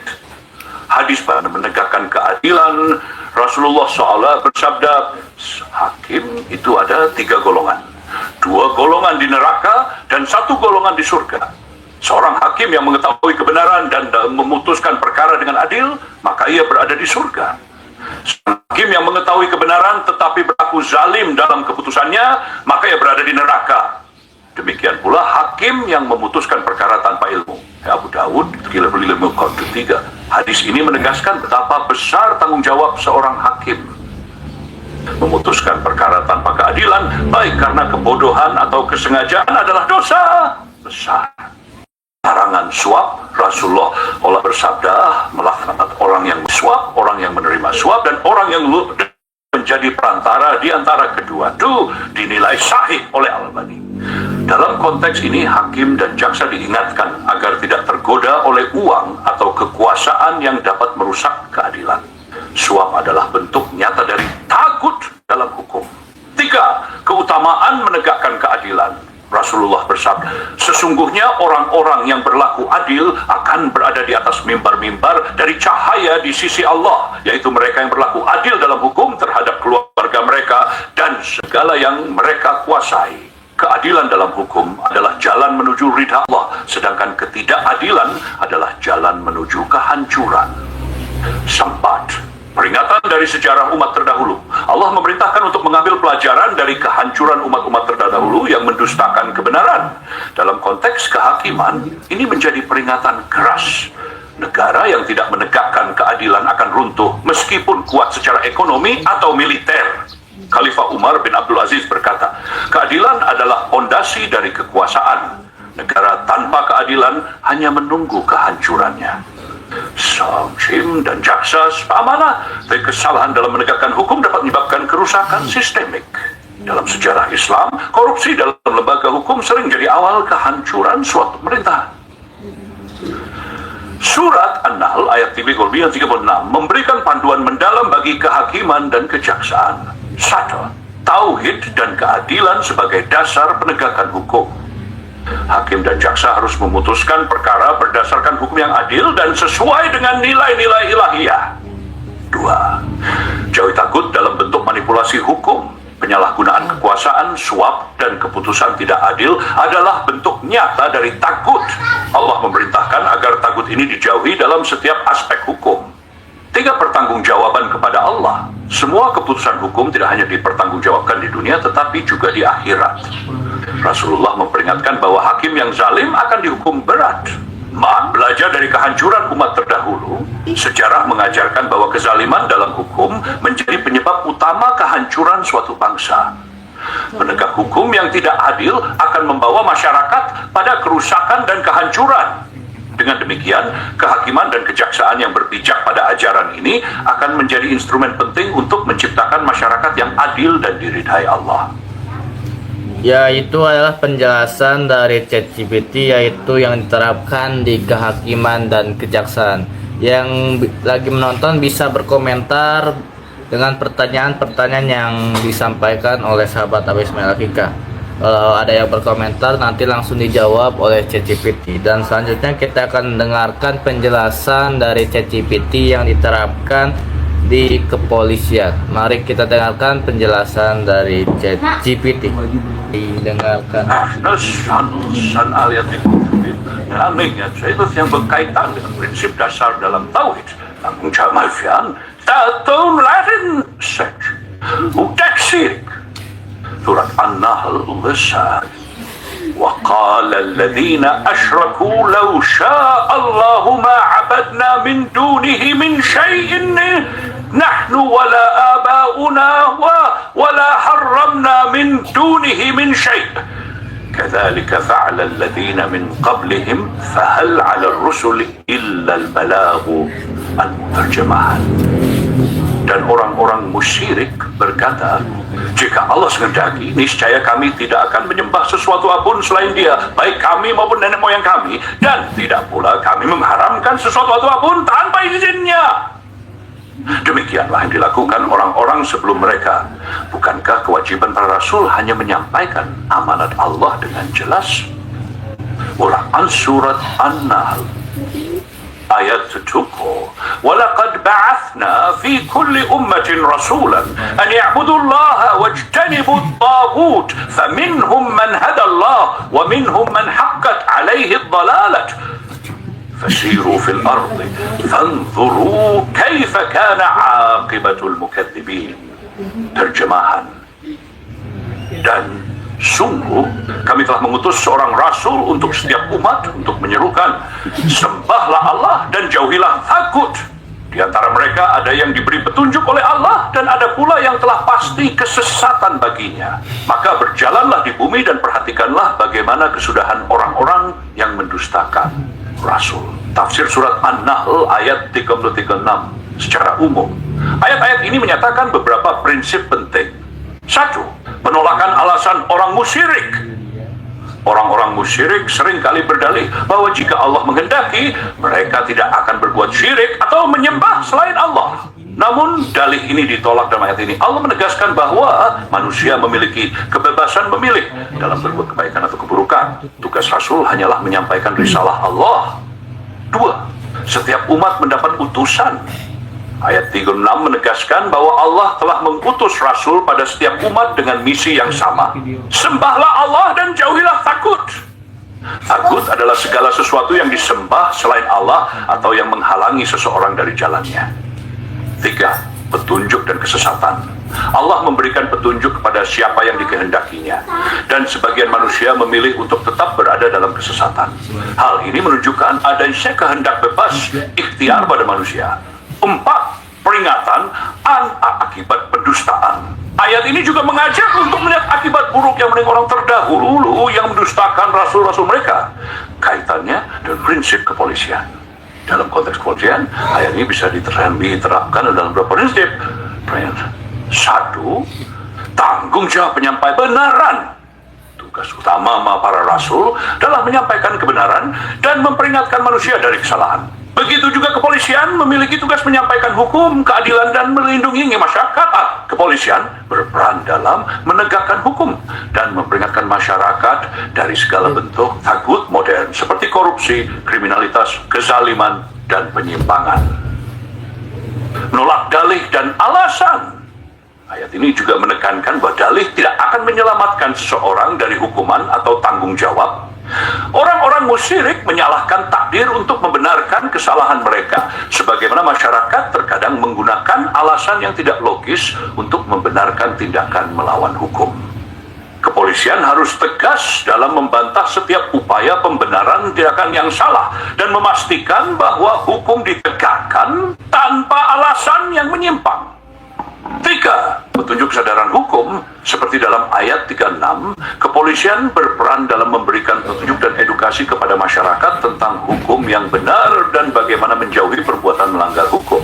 hadis pada menegakkan keadilan, Rasulullah SAW bersabda, hakim itu ada 3 golongan. 2 golongan di neraka dan 1 golongan di surga. Seorang hakim yang mengetahui kebenaran dan memutuskan perkara dengan adil, maka ia berada di surga. Hakim yang mengetahui kebenaran tetapi berlaku zalim dalam keputusannya, maka ia berada di neraka. Demikian pula hakim yang memutuskan perkara tanpa ilmu. Abu Dawud, ilmu ketiga. Hadis ini menegaskan betapa besar tanggung jawab seorang hakim. Memutuskan perkara tanpa keadilan, baik karena kebodohan atau kesengajaan, adalah dosa besar. Larangan suap, Rasulullah Allah bersabda, melaknat orang yang suap, orang yang menerima suap, dan orang yang menjadi perantara di antara kedua itu dinilai sahih oleh Al-Albani. Dalam konteks ini, hakim dan jaksa diingatkan agar tidak tergoda oleh uang atau kekuasaan yang dapat merusak keadilan. Suap adalah bentuk nyata dari takut dalam hukum. 3. Keutamaan menegakkan keadilan. Rasulullah bersabda, sesungguhnya orang-orang yang berlaku adil akan berada di atas mimbar-mimbar dari cahaya di sisi Allah, yaitu mereka yang berlaku adil dalam hukum terhadap keluarga mereka dan segala yang mereka kuasai. Keadilan dalam hukum adalah jalan menuju ridha Allah, sedangkan ketidakadilan adalah jalan menuju kehancuran. 4. Peringatan dari sejarah umat terdahulu. Allah memerintahkan untuk mengambil pelajaran dari kehancuran umat-umat terdahulu yang mendustakan kebenaran. Dalam konteks kehakiman, ini menjadi peringatan keras. Negara yang tidak menegakkan keadilan akan runtuh meskipun kuat secara ekonomi atau militer. Khalifah Umar bin Abdul Aziz berkata, keadilan adalah fondasi dari kekuasaan. Negara tanpa keadilan hanya menunggu kehancurannya. Hakim dan jaksa seamanah, tapi kesalahan dalam menegakkan hukum dapat menyebabkan kerusakan sistemik. Dalam sejarah Islam, korupsi dalam lembaga hukum sering jadi awal kehancuran suatu pemerintahan. Surat An-Nahl ayat 36 memberikan panduan mendalam bagi kehakiman dan kejaksaan. 1. Tauhid dan keadilan sebagai dasar penegakan hukum. Hakim dan jaksa harus memutuskan perkara berdasarkan hukum yang adil dan sesuai dengan nilai-nilai ilahiyah. 2. Jauhi takut dalam bentuk manipulasi hukum. Penyalahgunaan kekuasaan, suap, dan keputusan tidak adil adalah bentuk nyata dari takut. Allah memerintahkan agar takut ini dijauhi dalam setiap aspek hukum. 3. Pertanggungjawaban kepada Allah. Semua keputusan hukum tidak hanya dipertanggungjawabkan di dunia, tetapi juga di akhirat. Rasulullah memperingatkan bahwa hakim yang zalim akan dihukum berat. Belajar dari kehancuran umat terdahulu, sejarah mengajarkan bahwa kezaliman dalam hukum menjadi penyebab utama kehancuran suatu bangsa. Penegak hukum yang tidak adil akan membawa masyarakat pada kerusakan dan kehancuran. Dengan demikian, kehakiman dan kejaksaan yang berpijak pada ajaran ini akan menjadi instrumen penting untuk menciptakan masyarakat yang adil dan diridhai Allah. Ya, itu adalah penjelasan dari ChatGPT, yaitu yang diterapkan di kehakiman dan kejaksaan. Yang lagi menonton bisa berkomentar dengan pertanyaan-pertanyaan yang disampaikan oleh sahabat Abu Ismail Al-Hikah. Kalau ada yang berkomentar, nanti langsung dijawab oleh ChatGPT. Dan selanjutnya kita akan mendengarkan penjelasan dari ChatGPT yang diterapkan di kepolisian. Mari kita dengarkan penjelasan dari ChatGPT. Didengarkan. San ayat anehnya itu yang berkaitan dengan prinsip dasar dalam tauhid. Namun Jamalfian tatun Latin sek utaksir. Surat An-Nahl besar. وقال الذين أشركوا لو شاء الله ما عبدنا من دونه من شيء نحن ولا آباؤنا ولا حرمنا من دونه من شيء كذلك فعل الذين من قبلهم فهل على الرسل إلا البلاغ المترجمان. Dan orang-orang musyrik berkata, jika Allah menghendaki, niscaya kami tidak akan menyembah sesuatu apapun selain Dia, baik kami maupun nenek moyang kami, dan tidak pula kami mengharamkan sesuatu apapun tanpa izinnya. Demikianlah yang dilakukan orang-orang sebelum mereka. Bukankah kewajiban para rasul hanya menyampaikan amanat Allah dengan jelas? Ulangan surat An-Nahl ayat 7. Walaqad ba'athna fi kulli ummatin rasulan an ya'budu Allah wajtanibu at-taghut faminhum man hada Allah wa minhum man haqqat 'alayhi ad-dalalah fasiru fil ardi fanzuru kaifa kana 'aqibatul mukaththibin. Terjemahan. Dan sungguh kami telah mengutus seorang rasul untuk setiap umat untuk menyerukan, sembahlah Allah dan jauhilah takut. Di antara mereka ada yang diberi petunjuk oleh Allah dan ada pula yang telah pasti kesesatan baginya. Maka berjalanlah di bumi dan perhatikanlah bagaimana kesudahan orang-orang yang mendustakan rasul. Tafsir surat An-Nahl ayat 36 secara umum. Ayat-ayat ini menyatakan beberapa prinsip penting. 1. Penolakan alasan orang musyrik. Orang-orang musyrik seringkali berdalih bahwa jika Allah menghendaki, mereka tidak akan berbuat syirik atau menyembah selain Allah. Namun dalih ini ditolak dalam ayat ini. Allah menegaskan bahwa manusia memiliki kebebasan memilih dalam berbuat kebaikan atau keburukan. Tugas Rasul hanyalah menyampaikan risalah Allah. 2. Setiap umat mendapat utusan. Ayat 36 menegaskan bahwa Allah telah mengutus Rasul pada setiap umat dengan misi yang sama. Sembahlah Allah dan jauhilah takut. Takut adalah segala sesuatu yang disembah selain Allah atau yang menghalangi seseorang dari jalannya. 3. Petunjuk dan kesesatan. Allah memberikan petunjuk kepada siapa yang dikehendakinya, dan sebagian manusia memilih untuk tetap berada dalam kesesatan. Hal ini menunjukkan adanya kehendak bebas ikhtiar pada manusia. 4. Peringatan akibat pendustaan. Ayat ini juga mengajak untuk melihat akibat buruk yang menimpa orang terdahulu yang mendustakan rasul-rasul mereka. Kaitannya dengan prinsip kepolisian. Dalam konteks kepolisian, ayat ini bisa diterapkan dalam beberapa prinsip. 1. Tanggung jawab penyampai kebenaran. Tugas utama para rasul adalah menyampaikan kebenaran dan memperingatkan manusia dari kesalahan. Begitu juga kepolisian memiliki tugas menyampaikan hukum, keadilan, dan melindungi masyarakat. Kepolisian berperan dalam menegakkan hukum dan memperingatkan masyarakat dari segala bentuk tagut modern seperti korupsi, kriminalitas, kezaliman, dan penyimpangan. Menolak dalih dan alasan. Ayat ini juga menekankan bahwa dalih tidak akan menyelamatkan seseorang dari hukuman atau tanggung jawab. Orang-orang musyrik menyalahkan takdir untuk membenarkan kesalahan mereka, sebagaimana masyarakat terkadang menggunakan alasan yang tidak logis untuk membenarkan tindakan melawan hukum. Kepolisian harus tegas dalam membantah setiap upaya pembenaran tindakan yang salah dan memastikan bahwa hukum ditegakkan tanpa alasan yang menyimpang. 3. Petunjuk kesadaran hukum. Seperti dalam ayat 36, kepolisian berperan dalam memberikan petunjuk dan edukasi kepada masyarakat tentang hukum yang benar dan bagaimana menjauhi perbuatan melanggar hukum.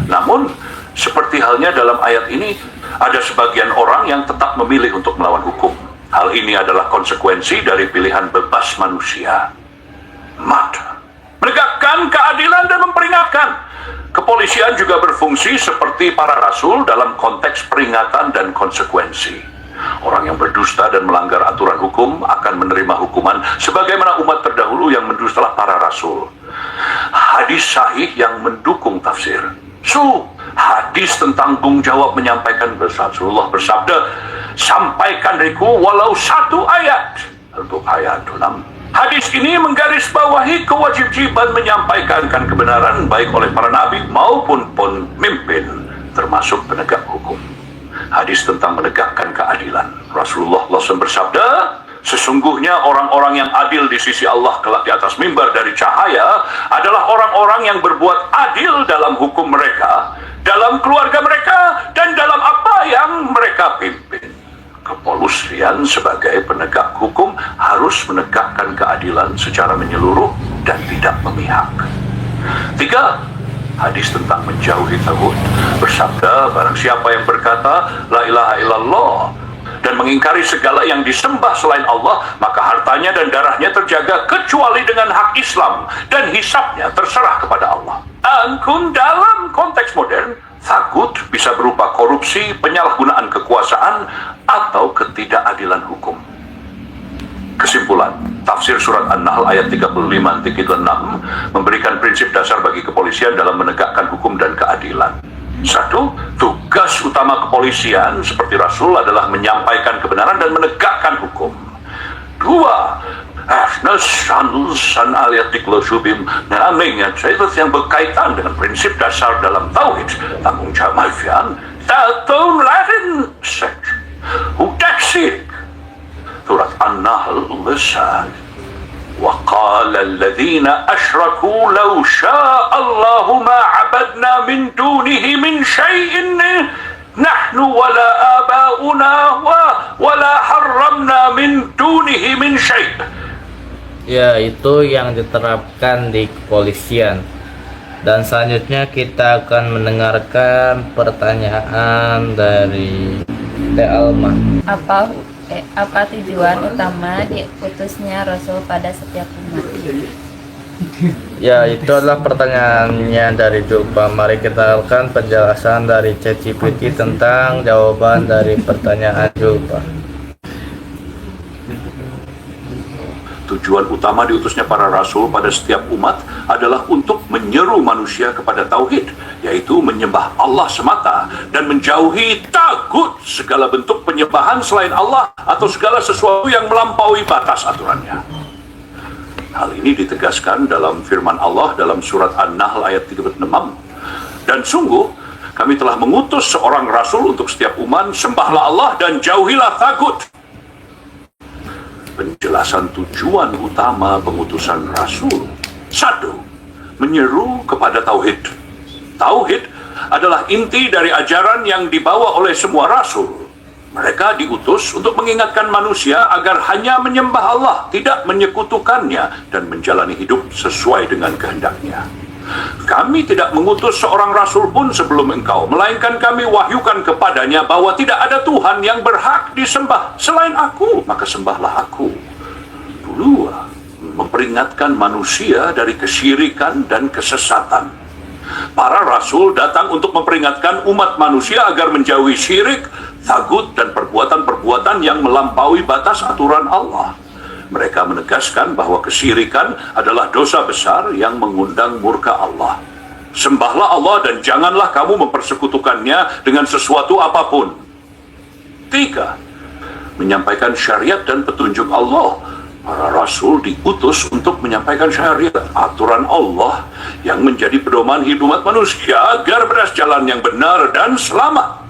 Namun, seperti halnya dalam ayat ini, ada sebagian orang yang tetap memilih untuk melawan hukum. Hal ini adalah konsekuensi dari pilihan bebas manusia. Menegakkan keadilan dan memperingatkan. Kepolisian juga berfungsi seperti para rasul dalam konteks peringatan dan konsekuensi. Orang yang berdusta dan melanggar aturan hukum akan menerima hukuman sebagaimana umat terdahulu yang mendustalah para rasul. Hadis sahih yang mendukung tafsir. Hadis tentang tanggung jawab menyampaikan, Rasulullah bersabda, sampaikan dariku walau 1 ayat. Untuk ayat 6. Hadis ini menggarisbawahi kewajiban menyampaikan kebenaran baik oleh para nabi maupun pemimpin, termasuk penegak hukum. Hadis tentang menegakkan keadilan. Rasulullah SAW bersabda, sesungguhnya orang-orang yang adil di sisi Allah kelak di atas mimbar dari cahaya adalah orang-orang yang berbuat adil dalam hukum mereka, dalam keluarga mereka, dan dalam apa yang mereka pimpin. Kepolisian sebagai penegak hukum harus menegakkan keadilan secara menyeluruh dan tidak memihak. 3. Hadis tentang menjauhi tagut. Bersabda, barang siapa yang berkata la ilaha illallah dan mengingkari segala yang disembah selain Allah, maka hartanya dan darahnya terjaga kecuali dengan hak Islam dan hisabnya terserah kepada Allah. Angkun dalam konteks modern, tagut bisa berupa korupsi, penyalahgunaan kekuasaan, atau ketidakadilan hukum. Kesimpulan, tafsir surat An-Nahl ayat 35-6 memberikan prinsip dasar bagi kepolisian dalam menegakkan hukum dan keadilan. 1. Tugas utama kepolisian seperti Rasul adalah menyampaikan kebenaran dan menegakkan hukum. 2. Yang berkaitan dengan prinsip dasar dalam tauhid, tanggung jawab mafian, tatun lain seks, udaksik. Surat An-Nahl lesad. وقال الذين أشركوا لو شاء الله ما عبدنا من دونه من شيء نحن ولا آباؤنا ولا حرمنا من دونه من شيء. Ya, itu yang diterapkan di kepolisian. Dan selanjutnya kita akan mendengarkan pertanyaan dari Teh Alma. Apa Apa tujuan utama diutusnya Rasul pada setiap umat? Ya, itu adalah pertanyaannya dari Julpa. Mari kita lakukan penjelasan dari ChatGPT tentang jawaban dari pertanyaan Julpa. Tujuan utama diutusnya para rasul pada setiap umat adalah untuk menyeru manusia kepada tauhid, yaitu menyembah Allah semata dan menjauhi tagut, segala bentuk penyembahan selain Allah atau segala sesuatu yang melampaui batas aturannya. Hal ini ditegaskan dalam firman Allah dalam surat An-Nahl ayat 36. Dan sungguh kami telah mengutus seorang rasul untuk setiap umat, sembahlah Allah dan jauhilah tagut. Penjelasan tujuan utama pengutusan Rasul. 1. Menyeru kepada Tauhid. Tauhid adalah inti dari ajaran yang dibawa oleh semua Rasul. Mereka diutus untuk mengingatkan manusia agar hanya menyembah Allah, tidak menyekutukannya, dan menjalani hidup sesuai dengan kehendaknya. Kami tidak mengutus seorang rasul pun sebelum engkau, melainkan kami wahyukan kepadanya bahwa tidak ada Tuhan yang berhak disembah selain aku, maka sembahlah aku. 2. Memperingatkan manusia dari kesyirikan dan kesesatan. Para rasul datang untuk memperingatkan umat manusia agar menjauhi syirik, tagut, dan perbuatan-perbuatan yang melampaui batas aturan Allah. Mereka menegaskan bahwa kesyirikan adalah dosa besar yang mengundang murka Allah. Sembahlah Allah dan janganlah kamu mempersekutukannya dengan sesuatu apapun. 3. Menyampaikan syariat dan petunjuk Allah. Para rasul diutus untuk menyampaikan syariat, aturan Allah yang menjadi pedoman hidup umat manusia agar beras jalan yang benar dan selamat.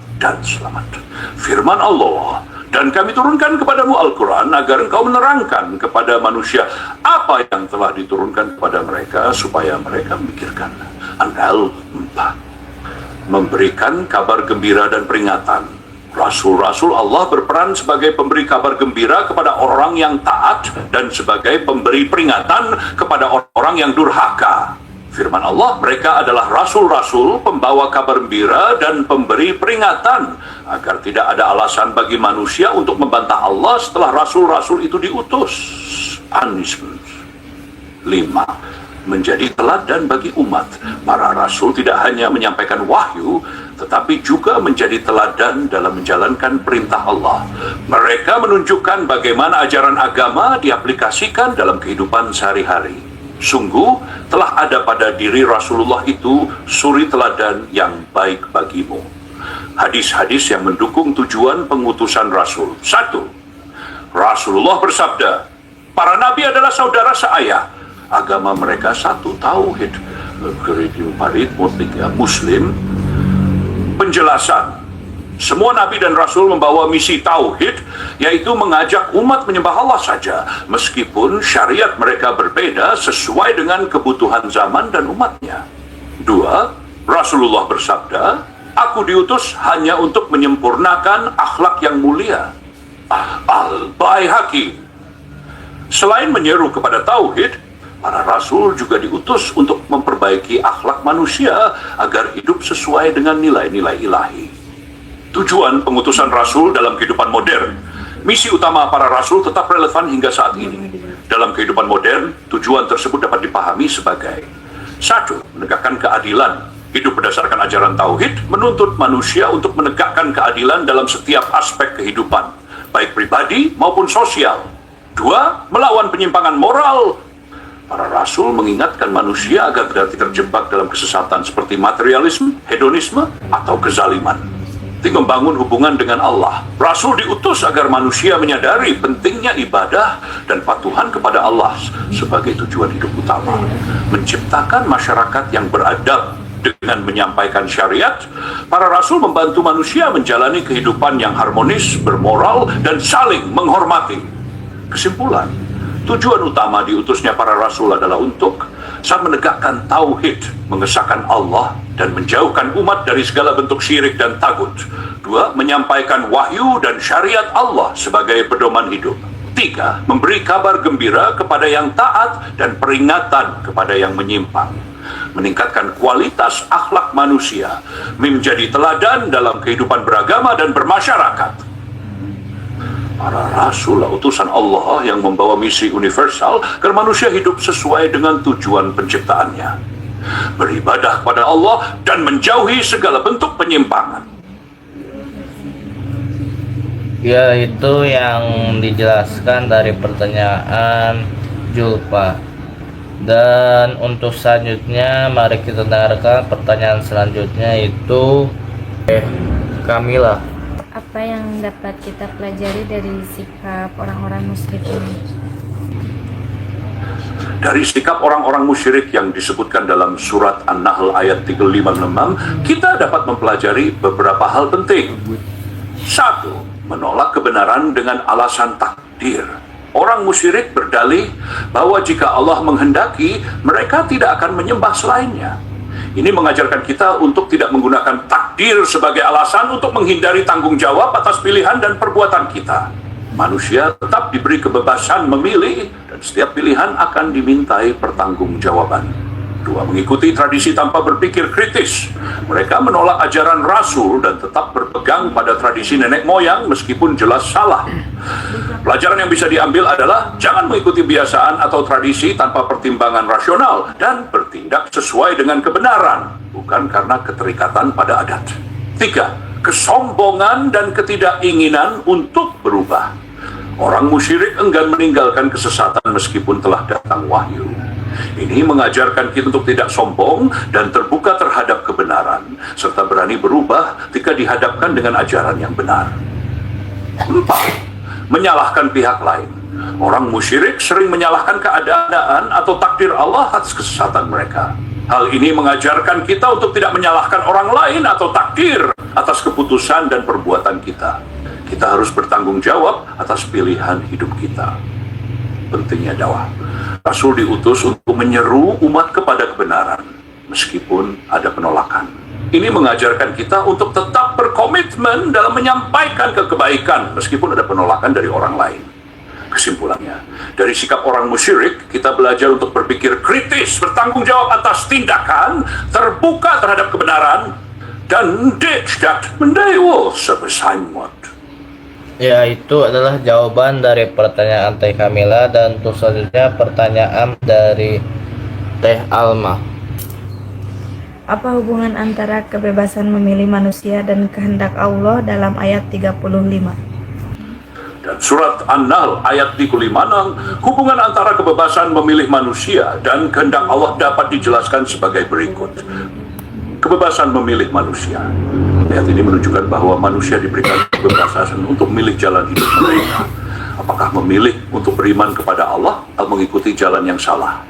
Firman Allah, dan kami turunkan kepadamu Al-Quran agar engkau menerangkan kepada manusia apa yang telah diturunkan kepada mereka supaya mereka memikirkan. An-Nahl 4. Memberikan kabar gembira dan peringatan. Rasul-rasul Allah berperan sebagai pemberi kabar gembira kepada orang yang taat dan sebagai pemberi peringatan kepada orang yang durhaka. Firman Allah, mereka adalah rasul-rasul, pembawa kabar gembira dan pemberi peringatan agar tidak ada alasan bagi manusia untuk membantah Allah setelah rasul-rasul itu diutus. An-Nisr 5. Menjadi teladan bagi umat. Para rasul tidak hanya menyampaikan wahyu, tetapi juga menjadi teladan dalam menjalankan perintah Allah. Mereka menunjukkan bagaimana ajaran agama diaplikasikan dalam kehidupan sehari-hari. Sungguh telah ada pada diri Rasulullah itu suri teladan yang baik bagimu. Hadis-hadis yang mendukung tujuan pengutusan Rasul. 1. Rasulullah bersabda, para nabi adalah saudara seayah. Agama mereka satu, tauhid. Muslim. Penjelasan. Semua nabi dan rasul membawa misi tauhid, yaitu mengajak umat menyembah Allah saja, meskipun syariat mereka berbeda sesuai dengan kebutuhan zaman dan umatnya. 2. Rasulullah bersabda, aku diutus hanya untuk menyempurnakan akhlak yang mulia. Al-Baihaqi. Selain menyeru kepada tauhid, para rasul juga diutus untuk memperbaiki akhlak manusia agar hidup sesuai dengan nilai-nilai ilahi. Tujuan pengutusan rasul dalam kehidupan modern. Misi utama para rasul tetap relevan hingga saat ini. Dalam kehidupan modern, tujuan tersebut dapat dipahami sebagai 1. Menegakkan keadilan. Hidup berdasarkan ajaran tauhid menuntut manusia untuk menegakkan keadilan dalam setiap aspek kehidupan, baik pribadi maupun sosial. 2. Melawan penyimpangan moral. Para rasul mengingatkan manusia agar tidak terjebak dalam kesesatan seperti materialisme, hedonisme, atau kezaliman. Membangun hubungan dengan Allah. Rasul diutus agar manusia menyadari pentingnya ibadah dan patuhan kepada Allah sebagai tujuan hidup utama. Menciptakan masyarakat yang beradab dengan menyampaikan syariat, para rasul membantu manusia menjalani kehidupan yang harmonis, bermoral, dan saling menghormati. Kesimpulan, tujuan utama diutusnya para rasul adalah untuk saat menegakkan tauhid, mengesahkan Allah, dan menjauhkan umat dari segala bentuk syirik dan tagut. 2. Menyampaikan wahyu dan syariat Allah sebagai pedoman hidup. 3. Memberi kabar gembira kepada yang taat dan peringatan kepada yang menyimpang. Meningkatkan kualitas akhlak manusia, menjadi teladan dalam kehidupan beragama dan bermasyarakat. Para rasul, utusan Allah yang membawa misi universal agar manusia hidup sesuai dengan tujuan penciptaannya, beribadah kepada Allah dan menjauhi segala bentuk penyimpangan. Ya, itu yang dijelaskan dari pertanyaan Julpa. Dan untuk selanjutnya mari kita dengarkan pertanyaan selanjutnya, itu Kamila. Apa yang dapat kita pelajari dari sikap orang-orang musyrik ini? Dari sikap orang-orang musyrik yang disebutkan dalam surat An-Nahl ayat 356, kita dapat mempelajari beberapa hal penting. 1. Menolak kebenaran dengan alasan takdir. Orang musyrik berdalih bahwa jika Allah menghendaki, mereka tidak akan menyembah selainnya. Ini mengajarkan kita untuk tidak menggunakan takdir sebagai alasan untuk menghindari tanggung jawab atas pilihan dan perbuatan kita. Manusia tetap diberi kebebasan memilih, dan setiap pilihan akan dimintai pertanggungjawaban. 2. Mengikuti tradisi tanpa berpikir kritis. Mereka menolak ajaran Rasul dan tetap berpegang pada tradisi nenek moyang meskipun jelas salah. Pelajaran yang bisa diambil adalah jangan mengikuti kebiasaan atau tradisi tanpa pertimbangan rasional dan bertindak sesuai dengan kebenaran, bukan karena keterikatan pada adat. 3. Kesombongan dan ketidakinginan untuk berubah. Orang musyrik enggan meninggalkan kesesatan meskipun telah datang wahyu. Ini mengajarkan kita untuk tidak sombong dan terbuka terhadap kebenaran, serta berani berubah ketika dihadapkan dengan ajaran yang benar. 4. Menyalahkan pihak lain. Orang musyrik sering menyalahkan keadaan atau takdir Allah atas kesesatan mereka. Hal ini mengajarkan kita untuk tidak menyalahkan orang lain atau takdir atas keputusan dan perbuatan kita. Kita harus bertanggung jawab atas pilihan hidup kita. Pentingnya dakwah. Rasul diutus untuk menyeru umat kepada kebenaran, meskipun ada penolakan. Ini mengajarkan kita untuk tetap berkomitmen dalam menyampaikan kebaikan, meskipun ada penolakan dari orang lain. Kesimpulannya, dari sikap orang musyrik, kita belajar untuk berpikir kritis, bertanggung jawab atas tindakan, terbuka terhadap kebenaran, dan ditch that mendewa sebesarmut. Ya, itu adalah jawaban dari pertanyaan Teh Kamila, dan untuk selanjutnya pertanyaan dari Teh Alma. Apa hubungan antara kebebasan memilih manusia dan kehendak Allah dalam ayat 35? Dan surat An-Nahl ayat 36, hubungan antara kebebasan memilih manusia dan kehendak Allah dapat dijelaskan sebagai berikut. Kebebasan memilih manusia. Ayat ini menunjukkan bahwa manusia diberikan kebebasan untuk memilih jalan hidup mereka. Apakah memilih untuk beriman kepada Allah atau mengikuti jalan yang salah?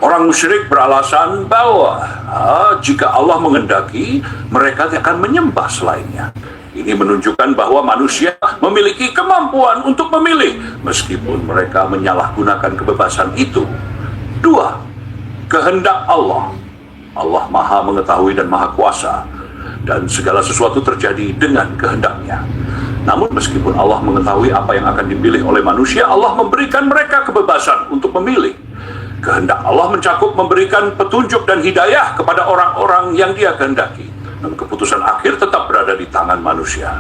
Orang musyrik beralasan bahwa jika Allah menghendaki, mereka akan menyembah selainnya. Ini menunjukkan bahwa manusia memiliki kemampuan untuk memilih, meskipun mereka menyalahgunakan kebebasan itu. 2. Kehendak Allah. Allah Maha Mengetahui dan Maha Kuasa, dan segala sesuatu terjadi dengan kehendaknya. Namun meskipun Allah mengetahui apa yang akan dipilih oleh manusia, Allah memberikan mereka kebebasan untuk memilih. Kehendak Allah mencakup memberikan petunjuk dan hidayah kepada orang-orang yang Dia kehendaki. Dan keputusan akhir tetap berada di tangan manusia.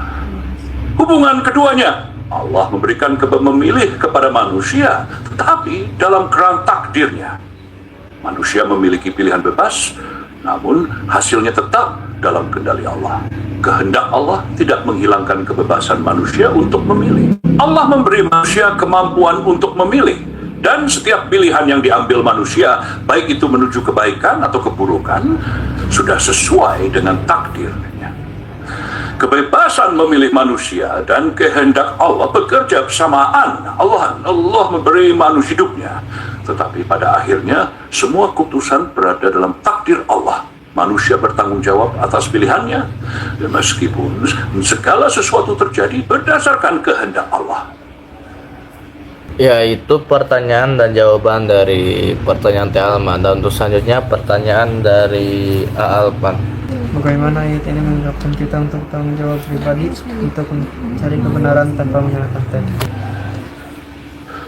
Hubungan keduanya, Allah memberikan memilih kepada manusia, tetapi dalam keran takdirnya. Manusia memiliki pilihan bebas, namun hasilnya tetap dalam kendali Allah. Kehendak Allah tidak menghilangkan kebebasan manusia untuk memilih. Allah memberi manusia kemampuan untuk memilih, dan setiap pilihan yang diambil manusia, baik itu menuju kebaikan atau keburukan, sudah sesuai dengan takdirnya. Kebebasan memilih manusia dan kehendak Allah bekerja bersamaan. Allah memberi manusia hidupnya, tetapi pada akhirnya semua keputusan berada dalam takdir Allah. Manusia bertanggung jawab atas pilihannya, dan meskipun segala sesuatu terjadi berdasarkan kehendak Allah. Ya, itu pertanyaan dan jawaban dari pertanyaan Teh Alma. Dan untuk selanjutnya pertanyaan dari Alpan. Bagaimana ayat ini mengingatkan kita untuk tanggung jawab pribadi untuk mencari kebenaran tanpa menyalahkan takdir?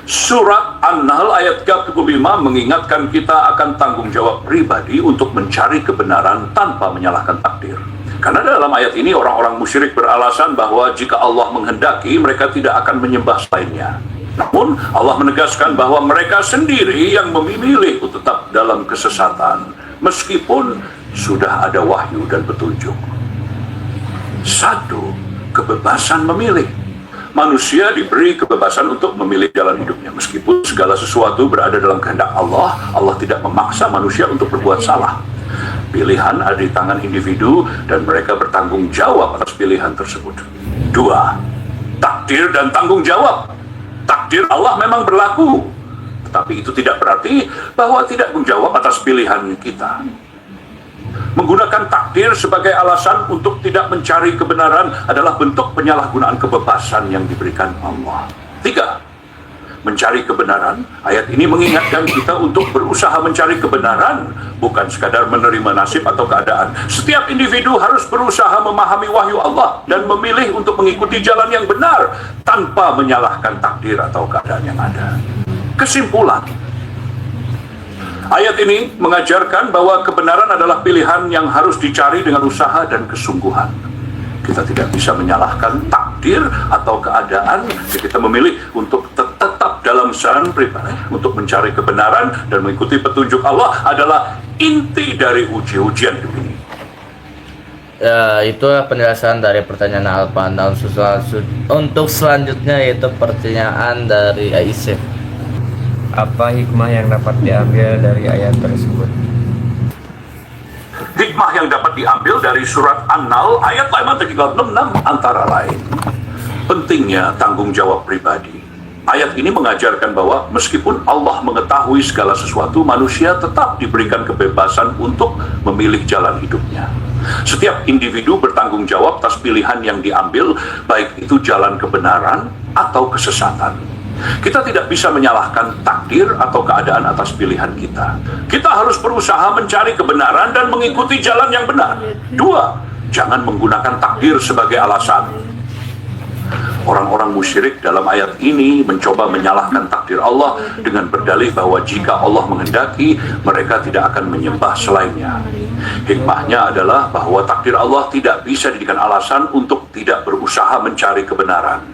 Surat An-Nahl ayat 35 mengingatkan kita akan tanggung jawab pribadi untuk mencari kebenaran tanpa menyalahkan takdir. Karena dalam ayat ini orang-orang musyrik beralasan bahwa jika Allah menghendaki, mereka tidak akan menyembah selainnya. Namun Allah menegaskan bahwa mereka sendiri yang memilih untuk tetap dalam kesesatan, meskipun sudah ada wahyu dan petunjuk. Satu, kebebasan memilih. Manusia diberi kebebasan untuk memilih jalan hidupnya. Meskipun segala sesuatu berada dalam kehendak Allah, Allah tidak memaksa manusia untuk berbuat salah. Pilihan ada di tangan individu dan mereka bertanggung jawab atas pilihan tersebut. Dua, takdir dan tanggung jawab. Takdir Allah memang berlaku, tetapi itu tidak berarti bahwa tidak menjawab atas pilihan kita. Menggunakan takdir sebagai alasan untuk tidak mencari kebenaran adalah bentuk penyalahgunaan kebebasan yang diberikan Allah. Tiga, mencari kebenaran. Ayat ini mengingatkan kita untuk berusaha mencari kebenaran, bukan sekadar menerima nasib atau keadaan. Setiap individu harus berusaha memahami wahyu Allah dan memilih untuk mengikuti jalan yang benar tanpa menyalahkan takdir atau keadaan yang ada. Kesimpulan, ayat ini mengajarkan bahwa kebenaran adalah pilihan yang harus dicari dengan usaha dan kesungguhan. Kita tidak bisa menyalahkan takdir atau keadaan jika kita memilih untuk tetap dalam jalan pribadi untuk mencari kebenaran dan mengikuti petunjuk Allah adalah inti dari ujian hidup ini. Ya, itulah penjelasan dari pertanyaan Alpan. Dan untuk selanjutnya yaitu pertanyaan dari Aisyah. Apa hikmah yang dapat diambil dari ayat tersebut? Hikmah yang dapat diambil dari surat An-Nahl ayat 36 antara lain pentingnya tanggung jawab pribadi. Ayat ini mengajarkan bahwa meskipun Allah mengetahui segala sesuatu, manusia tetap diberikan kebebasan untuk memilih jalan hidupnya. Setiap individu bertanggung jawab atas pilihan yang diambil, baik itu jalan kebenaran atau kesesatan. Kita tidak bisa menyalahkan takdir atau keadaan atas pilihan kita. Kita harus berusaha mencari kebenaran dan mengikuti jalan yang benar. Dua, jangan menggunakan takdir sebagai alasan. Orang-orang musyrik dalam ayat ini mencoba menyalahkan takdir Allah dengan berdalih bahwa jika Allah menghendaki, mereka tidak akan menyembah selainnya. Hikmahnya adalah bahwa takdir Allah tidak bisa dijadikan alasan untuk tidak berusaha mencari kebenaran.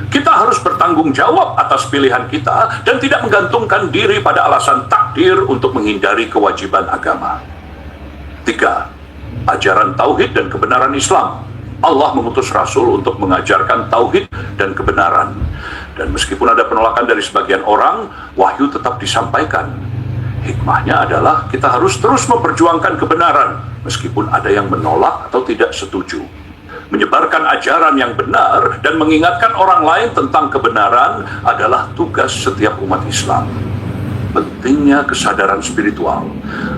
Kita harus bertanggung jawab atas pilihan kita dan tidak menggantungkan diri pada alasan takdir untuk menghindari kewajiban agama. Tiga, ajaran tauhid dan kebenaran Islam. Allah mengutus Rasul untuk mengajarkan tauhid dan kebenaran. Dan meskipun ada penolakan dari sebagian orang, wahyu tetap disampaikan. Hikmahnya adalah kita harus terus memperjuangkan kebenaran, meskipun ada yang menolak atau tidak setuju. Menyebarkan ajaran yang benar dan mengingatkan orang lain tentang kebenaran adalah tugas setiap umat Islam. Pentingnya kesadaran spiritual.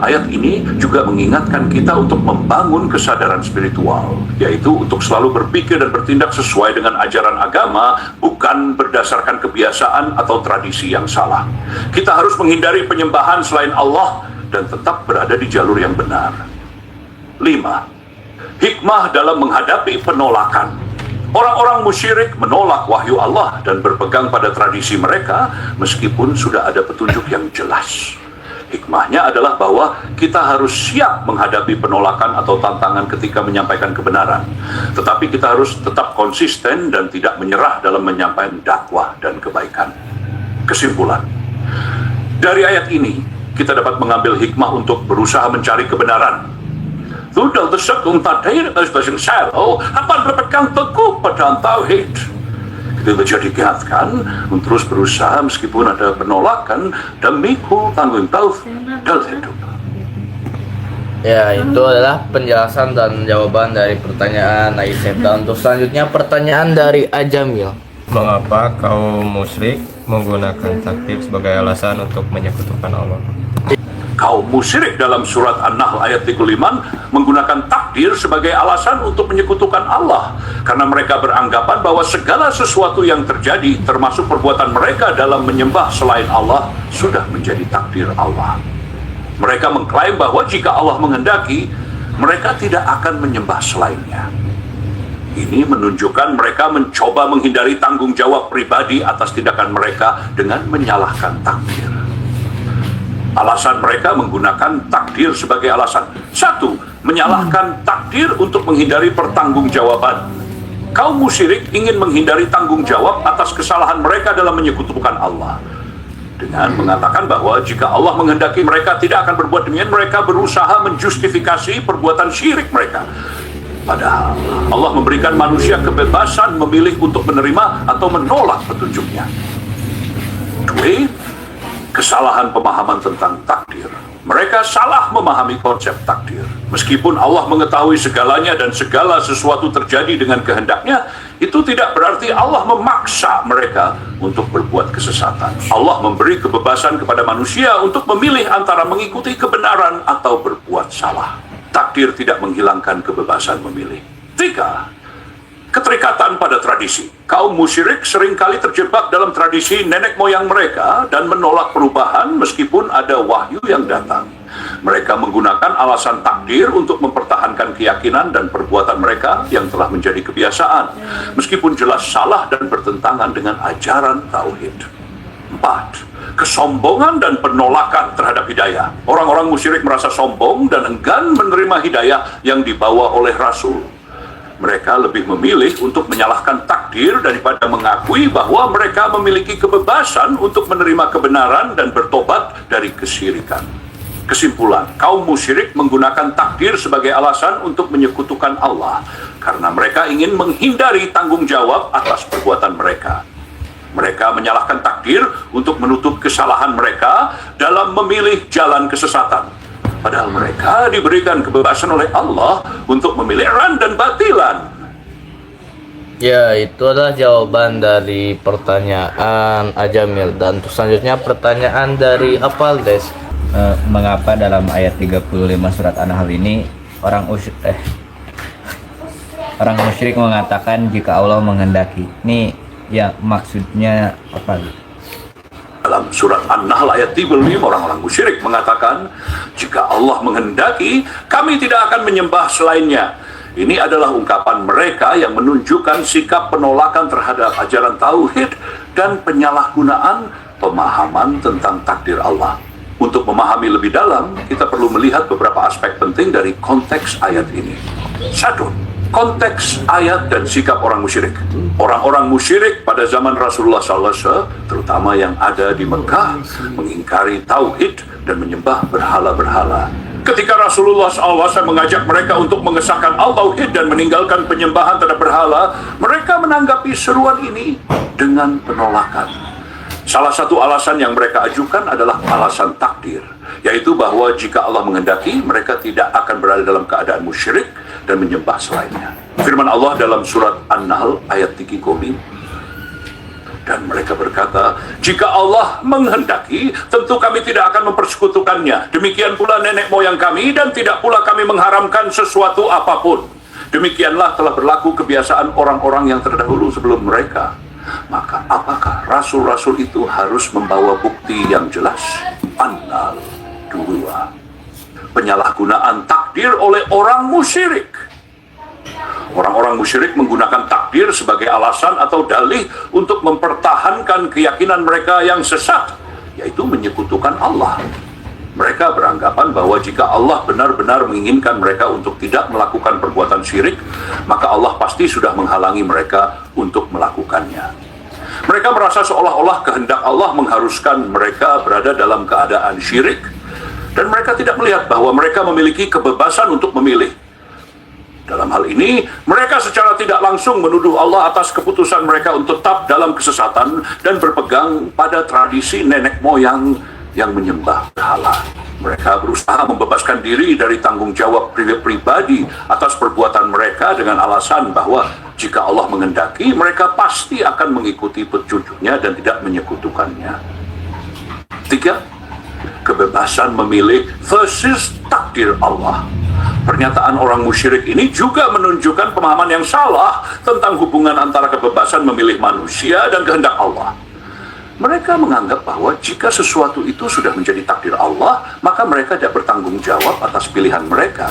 Ayat ini juga mengingatkan kita untuk membangun kesadaran spiritual, yaitu untuk selalu berpikir dan bertindak sesuai dengan ajaran agama, bukan berdasarkan kebiasaan atau tradisi yang salah. Kita harus menghindari penyembahan selain Allah dan tetap berada di jalur yang benar. 5. Hikmah dalam menghadapi penolakan. Orang-orang musyrik menolak wahyu Allah dan berpegang pada tradisi mereka meskipun sudah ada petunjuk yang jelas. Hikmahnya adalah bahwa kita harus siap menghadapi penolakan atau tantangan ketika menyampaikan kebenaran. Tetapi kita harus tetap konsisten dan tidak menyerah dalam menyampaikan dakwah dan kebaikan. Kesimpulan, dari ayat ini kita dapat mengambil hikmah untuk berusaha mencari kebenaran. Sudah tersebut tadi sebagai selo akan berpegang teguh pada tauhid. Kita menjadi diingatkan untuk terus berusaha meskipun ada penolakan demi tanggung jawab dalam hidup. Ya, itu adalah penjelasan dan jawaban dari pertanyaan Aisyah. Dan untuk selanjutnya pertanyaan dari Ajamil. Mengapa kaum musyrik menggunakan takdir sebagai alasan untuk menyekutukan Allah? Kaum musyrik dalam surat An-Nahl ayat 35 menggunakan takdir sebagai alasan untuk menyekutukan Allah karena mereka beranggapan bahwa segala sesuatu yang terjadi termasuk perbuatan mereka dalam menyembah selain Allah sudah menjadi takdir Allah. Mereka mengklaim bahwa jika Allah menghendaki, mereka tidak akan menyembah selainnya. Ini menunjukkan mereka mencoba menghindari tanggung jawab pribadi atas tindakan mereka dengan menyalahkan takdir. Alasan mereka menggunakan takdir sebagai alasan. Satu, menyalahkan takdir untuk menghindari pertanggungjawaban. Kaum musyrik ingin menghindari tanggung jawab atas kesalahan mereka dalam menyekutukan Allah. Dengan mengatakan bahwa jika Allah menghendaki mereka tidak akan berbuat demikian, mereka berusaha menjustifikasi perbuatan syirik mereka. Padahal Allah memberikan manusia kebebasan memilih untuk menerima atau menolak petunjuknya. Dua, kesalahan pemahaman tentang takdir. Mereka salah memahami konsep takdir. Meskipun Allah mengetahui segalanya dan segala sesuatu terjadi dengan kehendaknya, itu tidak berarti Allah memaksa mereka untuk berbuat kesesatan. Allah memberi kebebasan kepada manusia untuk memilih antara mengikuti kebenaran atau berbuat salah. Takdir tidak menghilangkan kebebasan memilih. Tiga, keterikatan pada tradisi. Kaum musyrik seringkali terjebak dalam tradisi nenek moyang mereka dan menolak perubahan meskipun ada wahyu yang datang. Mereka menggunakan alasan takdir untuk mempertahankan keyakinan dan perbuatan mereka yang telah menjadi kebiasaan, meskipun jelas salah dan bertentangan dengan ajaran tauhid. 4. Kesombongan dan penolakan terhadap hidayah. Orang-orang musyrik merasa sombong dan enggan menerima hidayah yang dibawa oleh Rasul. Mereka lebih memilih untuk menyalahkan takdir daripada mengakui bahwa mereka memiliki kebebasan untuk menerima kebenaran dan bertobat dari kesyirikan. Kesimpulan, kaum musyrik menggunakan takdir sebagai alasan untuk menyekutukan Allah karena mereka ingin menghindari tanggung jawab atas perbuatan mereka. Mereka menyalahkan takdir untuk menutup kesalahan mereka dalam memilih jalan kesesatan. Padahal mereka diberikan kebebasan oleh Allah untuk memilih ran dan batilan. Ya, itu adalah jawaban dari pertanyaan Ajamil. Dan untuk selanjutnya pertanyaan dari Apaldes. Mengapa dalam ayat 35 surat An-Nahl ini orang musyrik mengatakan jika Allah menghendaki? Ini ya maksudnya apa? Dalam surat An-Nahl ayat 35, orang-orang musyrik mengatakan, jika Allah menghendaki, kami tidak akan menyembah selainnya. Ini adalah ungkapan mereka yang menunjukkan sikap penolakan terhadap ajaran tauhid dan penyalahgunaan pemahaman tentang takdir Allah. Untuk memahami lebih dalam, kita perlu melihat beberapa aspek penting dari konteks ayat ini. 1. Konteks ayat dan sikap orang musyrik. Orang-orang musyrik pada zaman Rasulullah SAW, terutama yang ada di Mekah, mengingkari tauhid dan menyembah berhala-berhala. Ketika Rasulullah SAW mengajak mereka untuk mengesahkan al-tauhid dan meninggalkan penyembahan terhadap berhala, mereka menanggapi seruan ini dengan penolakan. Salah satu alasan yang mereka ajukan adalah alasan takdir, yaitu bahwa jika Allah menghendaki, mereka tidak akan berada dalam keadaan musyrik dan menyembah selainnya. Firman Allah dalam surat An-Nahl ayat 3, dan mereka berkata, jika Allah menghendaki, tentu kami tidak akan mempersekutukannya. Demikian pula nenek moyang kami, dan tidak pula kami mengharamkan sesuatu apapun. Demikianlah telah berlaku kebiasaan orang-orang yang terdahulu sebelum mereka. Maka apakah rasul-rasul itu harus membawa bukti yang jelas? An-Nahl 2. Penyalahgunaan takdir oleh orang musyrik. Orang-orang musyrik menggunakan takdir sebagai alasan atau dalih untuk mempertahankan keyakinan mereka yang sesat, yaitu menyekutukan Allah. Mereka beranggapan bahwa jika Allah benar-benar menginginkan mereka untuk tidak melakukan perbuatan syirik, maka Allah pasti sudah menghalangi mereka untuk melakukannya. Mereka merasa seolah-olah kehendak Allah mengharuskan mereka berada dalam keadaan syirik, dan mereka tidak melihat bahwa mereka memiliki kebebasan untuk memilih. Dalam hal ini, mereka secara tidak langsung menuduh Allah atas keputusan mereka untuk tetap dalam kesesatan dan berpegang pada tradisi nenek moyang yang menyembah berhala. Mereka berusaha membebaskan diri dari tanggung jawab pribadi atas perbuatan mereka dengan alasan bahwa jika Allah menghendaki, mereka pasti akan mengikuti petunjuknya dan tidak menyekutukannya. 3. Kebebasan memilih versus takdir Allah. Pernyataan orang musyrik ini juga menunjukkan pemahaman yang salah tentang hubungan antara kebebasan memilih manusia dan kehendak Allah. Mereka menganggap bahwa jika sesuatu itu sudah menjadi takdir Allah, maka mereka tidak bertanggung jawab atas pilihan mereka.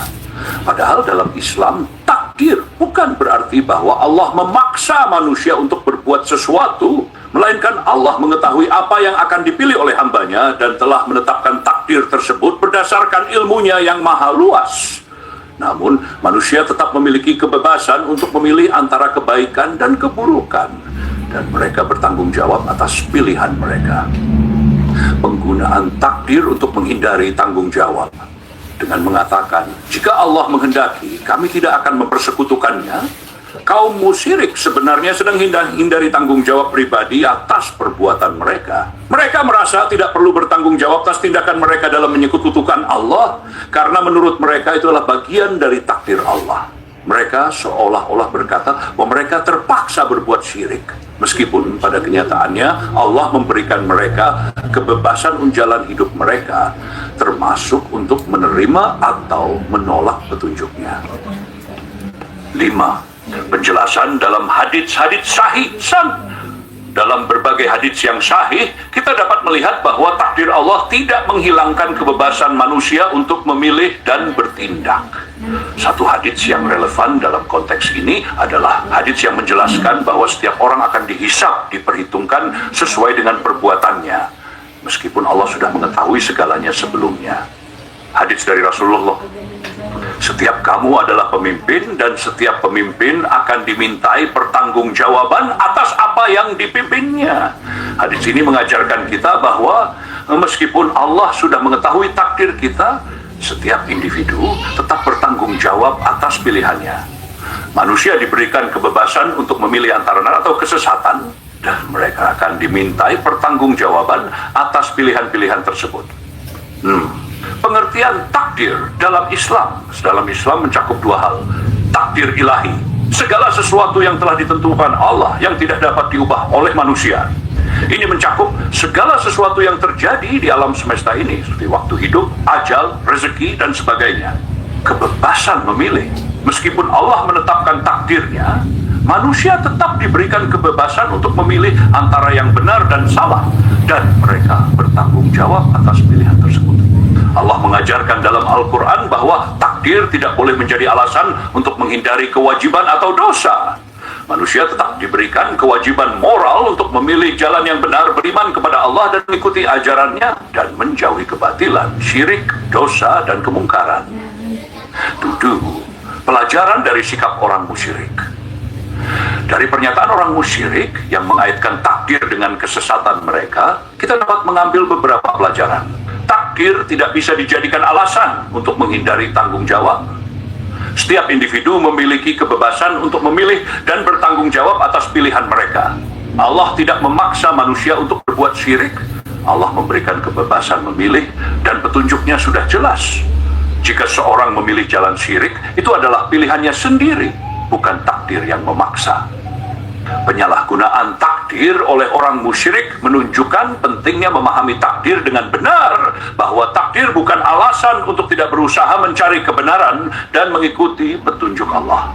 Padahal dalam Islam, takdir bukan berarti bahwa Allah memaksa manusia untuk berbuat sesuatu melainkan Allah mengetahui apa yang akan dipilih oleh hambanya dan telah menetapkan takdir tersebut berdasarkan ilmunya yang maha luas. Namun, manusia tetap memiliki kebebasan untuk memilih antara kebaikan dan keburukan, dan mereka bertanggung jawab atas pilihan mereka. Penggunaan takdir untuk menghindari tanggung jawab dengan mengatakan, jika Allah menghendaki, kami tidak akan mempersekutukannya. Kaum musyrik sebenarnya sedang hindari tanggung jawab pribadi atas perbuatan mereka. Mereka merasa tidak perlu bertanggung jawab atas tindakan mereka dalam menyekutukan Allah, karena menurut mereka itu adalah bagian dari takdir Allah. Mereka seolah-olah berkata bahwa mereka terpaksa berbuat syirik, meskipun pada kenyataannya Allah memberikan mereka kebebasan menjalani hidup mereka, termasuk untuk menerima atau menolak petunjuknya. 5. Penjelasan dalam hadits-hadits sahih. Dalam berbagai hadits yang sahih, kita dapat melihat bahwa takdir Allah tidak menghilangkan kebebasan manusia untuk memilih dan bertindak. Satu hadits yang relevan dalam konteks ini adalah hadits yang menjelaskan bahwa setiap orang akan dihisab, diperhitungkan sesuai dengan perbuatannya, meskipun Allah sudah mengetahui segalanya sebelumnya. Hadits dari Rasulullah, setiap kamu adalah pemimpin dan setiap pemimpin akan dimintai pertanggungjawaban atas apa yang dipimpinnya. Hadis ini mengajarkan kita bahwa meskipun Allah sudah mengetahui takdir kita, setiap individu tetap bertanggung jawab atas pilihannya. Manusia diberikan kebebasan untuk memilih antara benar atau kesesatan, dan mereka akan dimintai pertanggungjawaban atas pilihan-pilihan tersebut. Pengertian takdir dalam Islam mencakup dua hal. Takdir ilahi, segala sesuatu yang telah ditentukan Allah yang tidak dapat diubah oleh manusia. Ini mencakup segala sesuatu yang terjadi di alam semesta ini, seperti waktu hidup, ajal, rezeki, dan sebagainya. Kebebasan memilih, meskipun Allah menetapkan takdirnya, manusia tetap diberikan kebebasan untuk memilih antara yang benar dan salah, dan mereka bertanggung jawab atas pilihan tersebut. Allah mengajarkan dalam Al-Quran bahwa takdir tidak boleh menjadi alasan untuk menghindari kewajiban atau dosa. Manusia tetap diberikan kewajiban moral untuk memilih jalan yang benar, beriman kepada Allah dan mengikuti ajarannya, dan menjauhi kebatilan, syirik, dosa, dan kemungkaran. Pelajaran dari sikap orang musyrik. Dari pernyataan orang musyrik yang mengaitkan takdir dengan kesesatan mereka, kita dapat mengambil beberapa pelajaran. Takdir tidak bisa dijadikan alasan untuk menghindari tanggung jawab. Setiap individu memiliki kebebasan untuk memilih dan bertanggung jawab atas pilihan mereka. Allah tidak memaksa manusia untuk berbuat syirik. Allah memberikan kebebasan memilih dan petunjuknya sudah jelas. Jika seorang memilih jalan syirik, itu adalah pilihannya sendiri, bukan takdir yang memaksa. Penyalahgunaan takdir oleh orang musyrik menunjukkan pentingnya memahami takdir dengan benar, bahwa takdir bukan alasan untuk tidak berusaha mencari kebenaran dan mengikuti petunjuk Allah.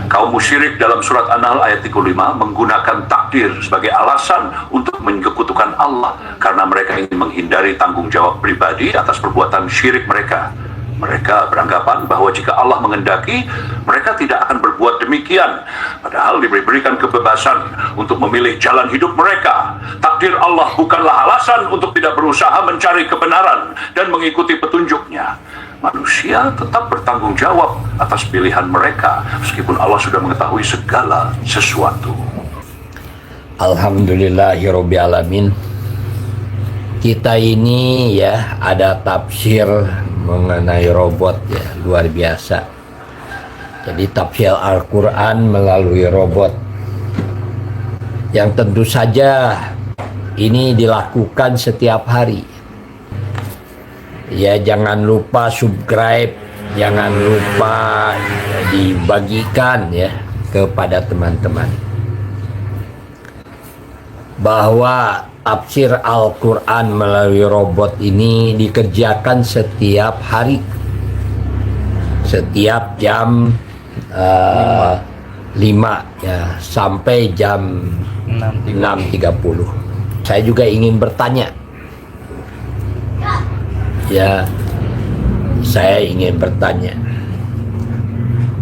Kaum musyrik dalam surat An-Nahl ayat 35 menggunakan takdir sebagai alasan untuk menyekutukan Allah karena mereka ingin menghindari tanggung jawab pribadi atas perbuatan syirik mereka. Mereka beranggapan bahwa jika Allah menghendaki, mereka tidak akan berbuat demikian. Padahal diberikan kebebasan untuk memilih jalan hidup mereka. Takdir Allah bukanlah alasan untuk tidak berusaha mencari kebenaran dan mengikuti petunjuknya. Manusia tetap bertanggung jawab atas pilihan mereka, meskipun Allah sudah mengetahui segala sesuatu. Alhamdulillahirobbilalamin. Kita ini ya ada tafsir mengenai robot ya, luar biasa. Jadi tafsir Al-Quran melalui robot, yang tentu saja ini dilakukan setiap hari. Ya, jangan lupa subscribe, jangan lupa dibagikan ya kepada teman-teman, bahwa tafsir Al-Quran melalui robot ini dikerjakan setiap hari, setiap jam 5 ya, sampai jam 6.30. Saya juga ingin bertanya ya, saya ingin bertanya,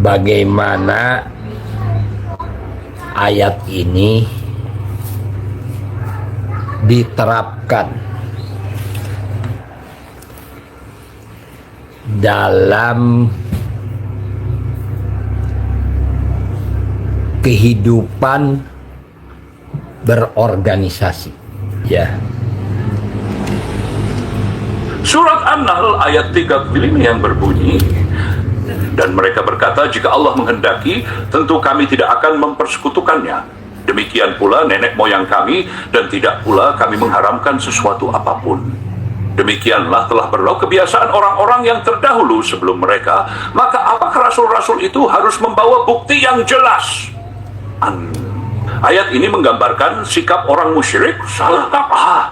bagaimana ayat ini diterapkan dalam kehidupan berorganisasi, ya. Surat An-Nahl ayat 35 yang berbunyi, dan mereka berkata, jika Allah menghendaki, tentu kami tidak akan mempersekutukannya. Demikian pula nenek moyang kami, dan tidak pula kami mengharamkan sesuatu apapun. Demikianlah telah berlaku kebiasaan orang-orang yang terdahulu sebelum mereka. Maka apakah rasul-rasul itu harus membawa bukti yang jelas? Ayat ini menggambarkan sikap orang musyrik salah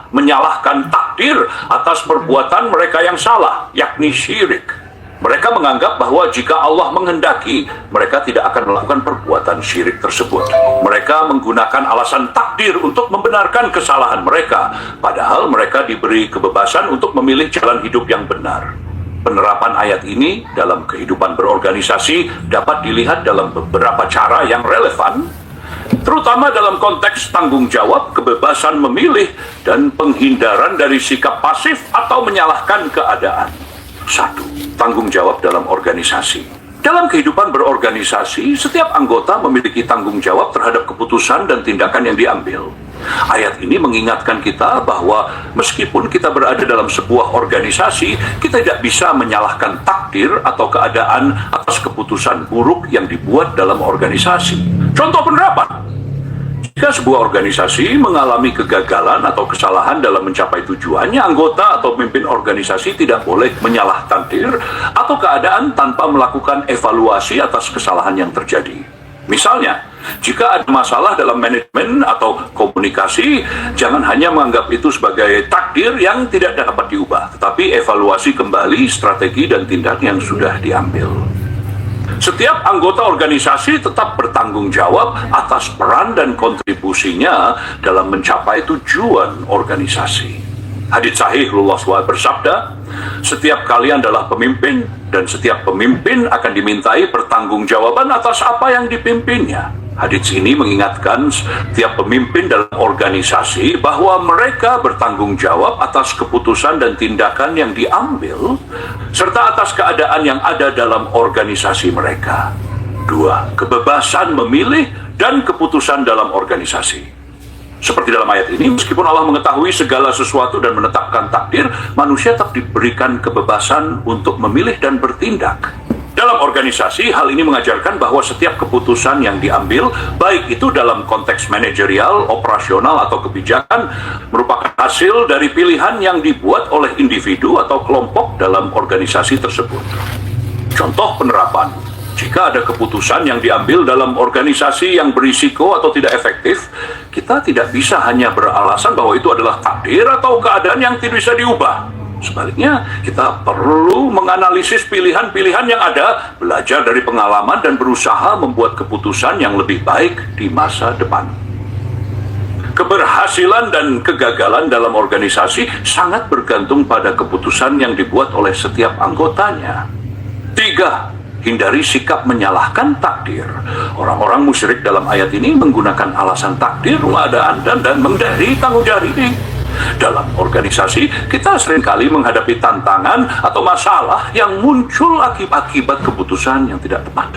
menyalahkan takdir atas perbuatan mereka yang salah, yakni syirik. Mereka menganggap bahwa jika Allah menghendaki, mereka tidak akan melakukan perbuatan syirik tersebut. Mereka menggunakan alasan takdir untuk membenarkan kesalahan mereka, padahal mereka diberi kebebasan untuk memilih jalan hidup yang benar. Penerapan ayat ini dalam kehidupan berorganisasi dapat dilihat dalam beberapa cara yang relevan, terutama dalam konteks tanggung jawab, kebebasan memilih, dan penghindaran dari sikap pasif atau menyalahkan keadaan. 1. Tanggung jawab dalam organisasi. Dalam kehidupan berorganisasi, setiap anggota memiliki tanggung jawab terhadap keputusan dan tindakan yang diambil. Ayat ini mengingatkan kita bahwa meskipun kita berada dalam sebuah organisasi, kita tidak bisa menyalahkan takdir atau keadaan atas keputusan buruk yang dibuat dalam organisasi. Contoh penerapan. Jika sebuah organisasi mengalami kegagalan atau kesalahan dalam mencapai tujuannya, anggota atau pemimpin organisasi tidak boleh menyalah takdir atau keadaan tanpa melakukan evaluasi atas kesalahan yang terjadi. Misalnya, jika ada masalah dalam manajemen atau komunikasi, jangan hanya menganggap itu sebagai takdir yang tidak dapat diubah, tetapi evaluasi kembali strategi dan tindakan yang sudah diambil. Setiap anggota organisasi tetap bertanggung jawab atas peran dan kontribusinya dalam mencapai tujuan organisasi. Hadits sahih Rasulullah SAW bersabda, setiap kalian adalah pemimpin, dan setiap pemimpin akan dimintai pertanggungjawaban atas apa yang dipimpinnya. Hadits ini mengingatkan setiap pemimpin dalam organisasi bahwa mereka bertanggung jawab atas keputusan dan tindakan yang diambil, serta atas keadaan yang ada dalam organisasi mereka. 2. Kebebasan memilih dan keputusan dalam organisasi. Seperti dalam ayat ini, meskipun Allah mengetahui segala sesuatu dan menetapkan takdir, manusia tetap diberikan kebebasan untuk memilih dan bertindak. Dalam organisasi, hal ini mengajarkan bahwa setiap keputusan yang diambil, baik itu dalam konteks manajerial, operasional, atau kebijakan, merupakan hasil dari pilihan yang dibuat oleh individu atau kelompok dalam organisasi tersebut. Contoh penerapan. Jika ada keputusan yang diambil dalam organisasi yang berisiko atau tidak efektif, kita tidak bisa hanya beralasan bahwa itu adalah takdir atau keadaan yang tidak bisa diubah. Sebaliknya, kita perlu menganalisis pilihan-pilihan yang ada, belajar dari pengalaman, dan berusaha membuat keputusan yang lebih baik di masa depan. Keberhasilan dan kegagalan dalam organisasi sangat bergantung pada keputusan yang dibuat oleh setiap anggotanya. 3. Hindari sikap menyalahkan takdir. Orang-orang musyrik dalam ayat ini menggunakan alasan takdir, keadaan, dan menghindari tanggung jawab ini. Dalam organisasi, kita seringkali menghadapi tantangan atau masalah yang muncul akibat keputusan yang tidak tepat.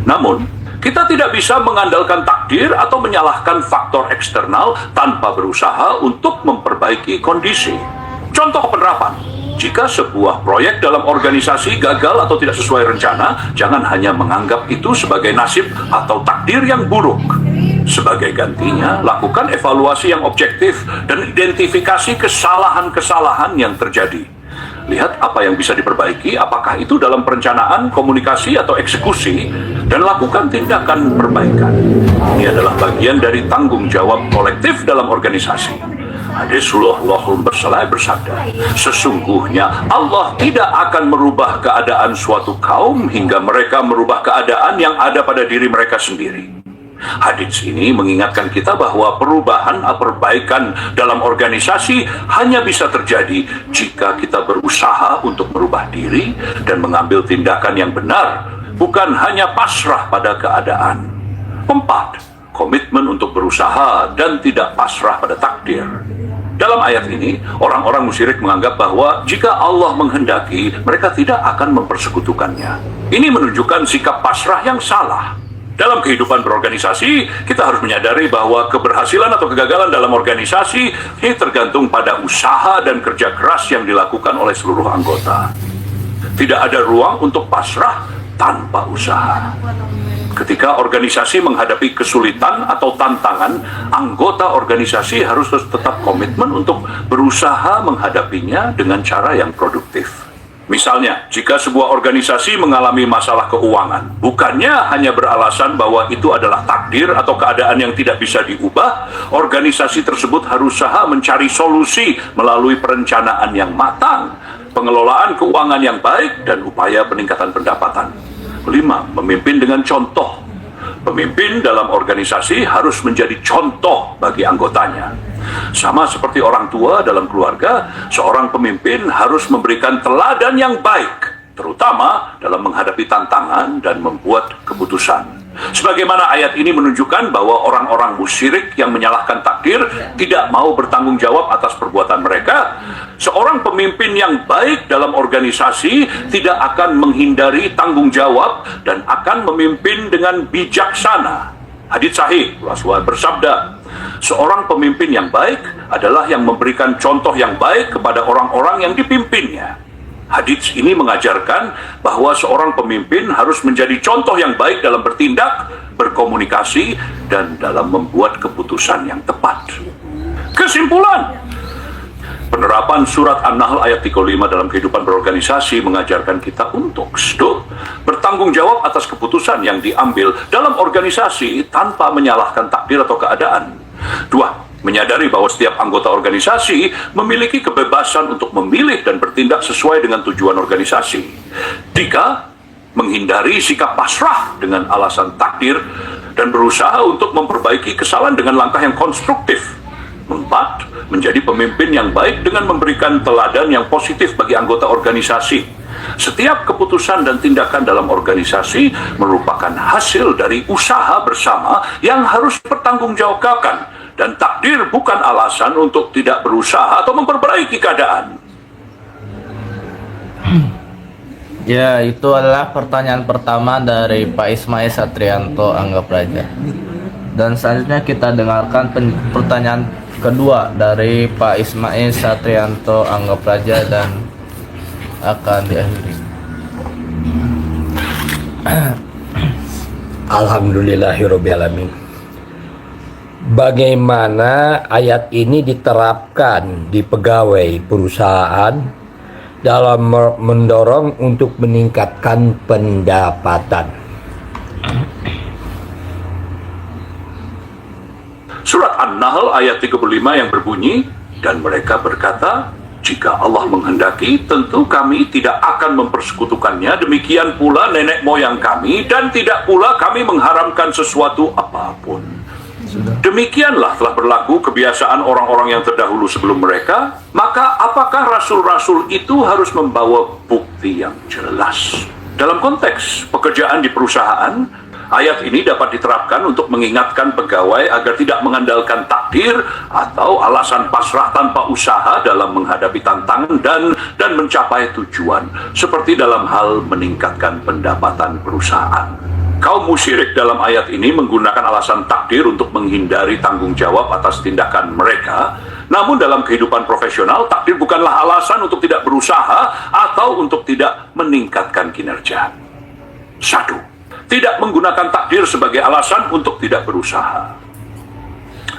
Namun, kita tidak bisa mengandalkan takdir atau menyalahkan faktor eksternal tanpa berusaha untuk memperbaiki kondisi. Contoh penerapan. Jika sebuah proyek dalam organisasi gagal atau tidak sesuai rencana, jangan hanya menganggap itu sebagai nasib atau takdir yang buruk. Sebagai gantinya, lakukan evaluasi yang objektif dan identifikasi kesalahan-kesalahan yang terjadi. Lihat apa yang bisa diperbaiki, apakah itu dalam perencanaan, komunikasi, atau eksekusi, dan lakukan tindakan perbaikan. Ini adalah bagian dari tanggung jawab kolektif dalam organisasi. Hadits Rasulullah bersabda, sesungguhnya Allah tidak akan merubah keadaan suatu kaum hingga mereka merubah keadaan yang ada pada diri mereka sendiri. Hadits ini mengingatkan kita bahwa perubahan atau perbaikan dalam organisasi hanya bisa terjadi jika kita berusaha untuk merubah diri dan mengambil tindakan yang benar, bukan hanya pasrah pada keadaan. 4. komitmen untuk berusaha dan tidak pasrah pada takdir. Dalam ayat ini, orang-orang musyrik menganggap bahwa jika Allah menghendaki, mereka tidak akan mempersekutukannya. Ini menunjukkan sikap pasrah yang salah. Dalam kehidupan berorganisasi, kita harus menyadari bahwa keberhasilan atau kegagalan dalam organisasi ini tergantung pada usaha dan kerja keras yang dilakukan oleh seluruh anggota. Tidak ada ruang untuk pasrah tanpa usaha. Ketika organisasi menghadapi kesulitan atau tantangan, anggota organisasi harus tetap komitmen untuk berusaha menghadapinya dengan cara yang produktif. Misalnya, jika sebuah organisasi mengalami masalah keuangan, bukannya hanya beralasan bahwa itu adalah takdir atau keadaan yang tidak bisa diubah, organisasi tersebut harus usaha mencari solusi melalui perencanaan yang matang, pengelolaan keuangan yang baik, dan upaya peningkatan pendapatan. 5. Memimpin dengan contoh. Pemimpin dalam organisasi harus menjadi contoh bagi anggotanya. Sama seperti orang tua dalam keluarga, seorang pemimpin harus memberikan teladan yang baik, terutama dalam menghadapi tantangan dan membuat keputusan. Sebagaimana ayat ini menunjukkan bahwa orang-orang musyrik yang menyalahkan takdir tidak mau bertanggung jawab atas perbuatan mereka, seorang pemimpin yang baik dalam organisasi tidak akan menghindari tanggung jawab dan akan memimpin dengan bijaksana. Hadits sahih, Rasulullah bersabda, seorang pemimpin yang baik adalah yang memberikan contoh yang baik kepada orang-orang yang dipimpinnya. Hadits ini mengajarkan bahwa seorang pemimpin harus menjadi contoh yang baik dalam bertindak, berkomunikasi, dan dalam membuat keputusan yang tepat. Kesimpulan, penerapan surat An-Nahl ayat 35 dalam kehidupan berorganisasi mengajarkan kita untuk bertanggung jawab atas keputusan yang diambil dalam organisasi tanpa menyalahkan takdir atau keadaan. 2. Menyadari bahwa setiap anggota organisasi memiliki kebebasan untuk memilih dan bertindak sesuai dengan tujuan organisasi. 3. Menghindari sikap pasrah dengan alasan takdir dan berusaha untuk memperbaiki kesalahan dengan langkah yang konstruktif. 4. Menjadi pemimpin yang baik dengan memberikan teladan yang positif bagi anggota organisasi. Setiap keputusan dan tindakan dalam organisasi merupakan hasil dari usaha bersama yang harus dipertanggungjawabkan. Dan takdir bukan alasan untuk tidak berusaha atau memperbaiki keadaan. Ya, itu adalah pertanyaan pertama dari Pak Ismail Satrianto Angga Praja. Dan selanjutnya kita dengarkan pertanyaan kedua dari Pak Ismail Satrianto Angga Praja dan akan diakhiri. Alhamdulillahirrabbilalamin. Bagaimana ayat ini diterapkan di pegawai perusahaan dalam mendorong untuk meningkatkan pendapatan? Surat An-Nahl ayat 35 yang berbunyi, dan mereka berkata, jika Allah menghendaki, tentu kami tidak akan mempersekutukannya, demikian pula nenek moyang kami, dan tidak pula kami mengharamkan sesuatu apapun. Demikianlah telah berlaku kebiasaan orang-orang yang terdahulu sebelum mereka. Maka apakah rasul-rasul itu harus membawa bukti yang jelas? Dalam konteks pekerjaan di perusahaan, ayat ini dapat diterapkan untuk mengingatkan pegawai agar tidak mengandalkan takdir atau alasan pasrah tanpa usaha dalam menghadapi tantangan dan mencapai tujuan, seperti dalam hal meningkatkan pendapatan perusahaan. Kaum musyrik dalam ayat ini menggunakan alasan takdir untuk menghindari tanggung jawab atas tindakan mereka. Namun dalam kehidupan profesional, takdir bukanlah alasan untuk tidak berusaha atau untuk tidak meningkatkan kinerja. 1. Tidak menggunakan takdir sebagai alasan untuk tidak berusaha.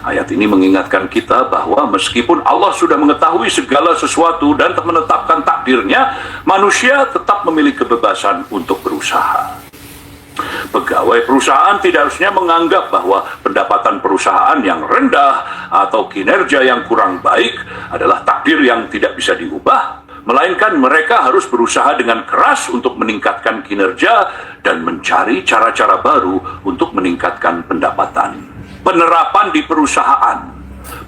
Ayat ini mengingatkan kita bahwa meskipun Allah sudah mengetahui segala sesuatu dan menetapkan takdirnya, manusia tetap memiliki kebebasan untuk berusaha. Pegawai perusahaan tidak harusnya menganggap bahwa pendapatan perusahaan yang rendah atau kinerja yang kurang baik adalah takdir yang tidak bisa diubah, melainkan mereka harus berusaha dengan keras untuk meningkatkan kinerja dan mencari cara-cara baru untuk meningkatkan pendapatan. Penerapan di perusahaan.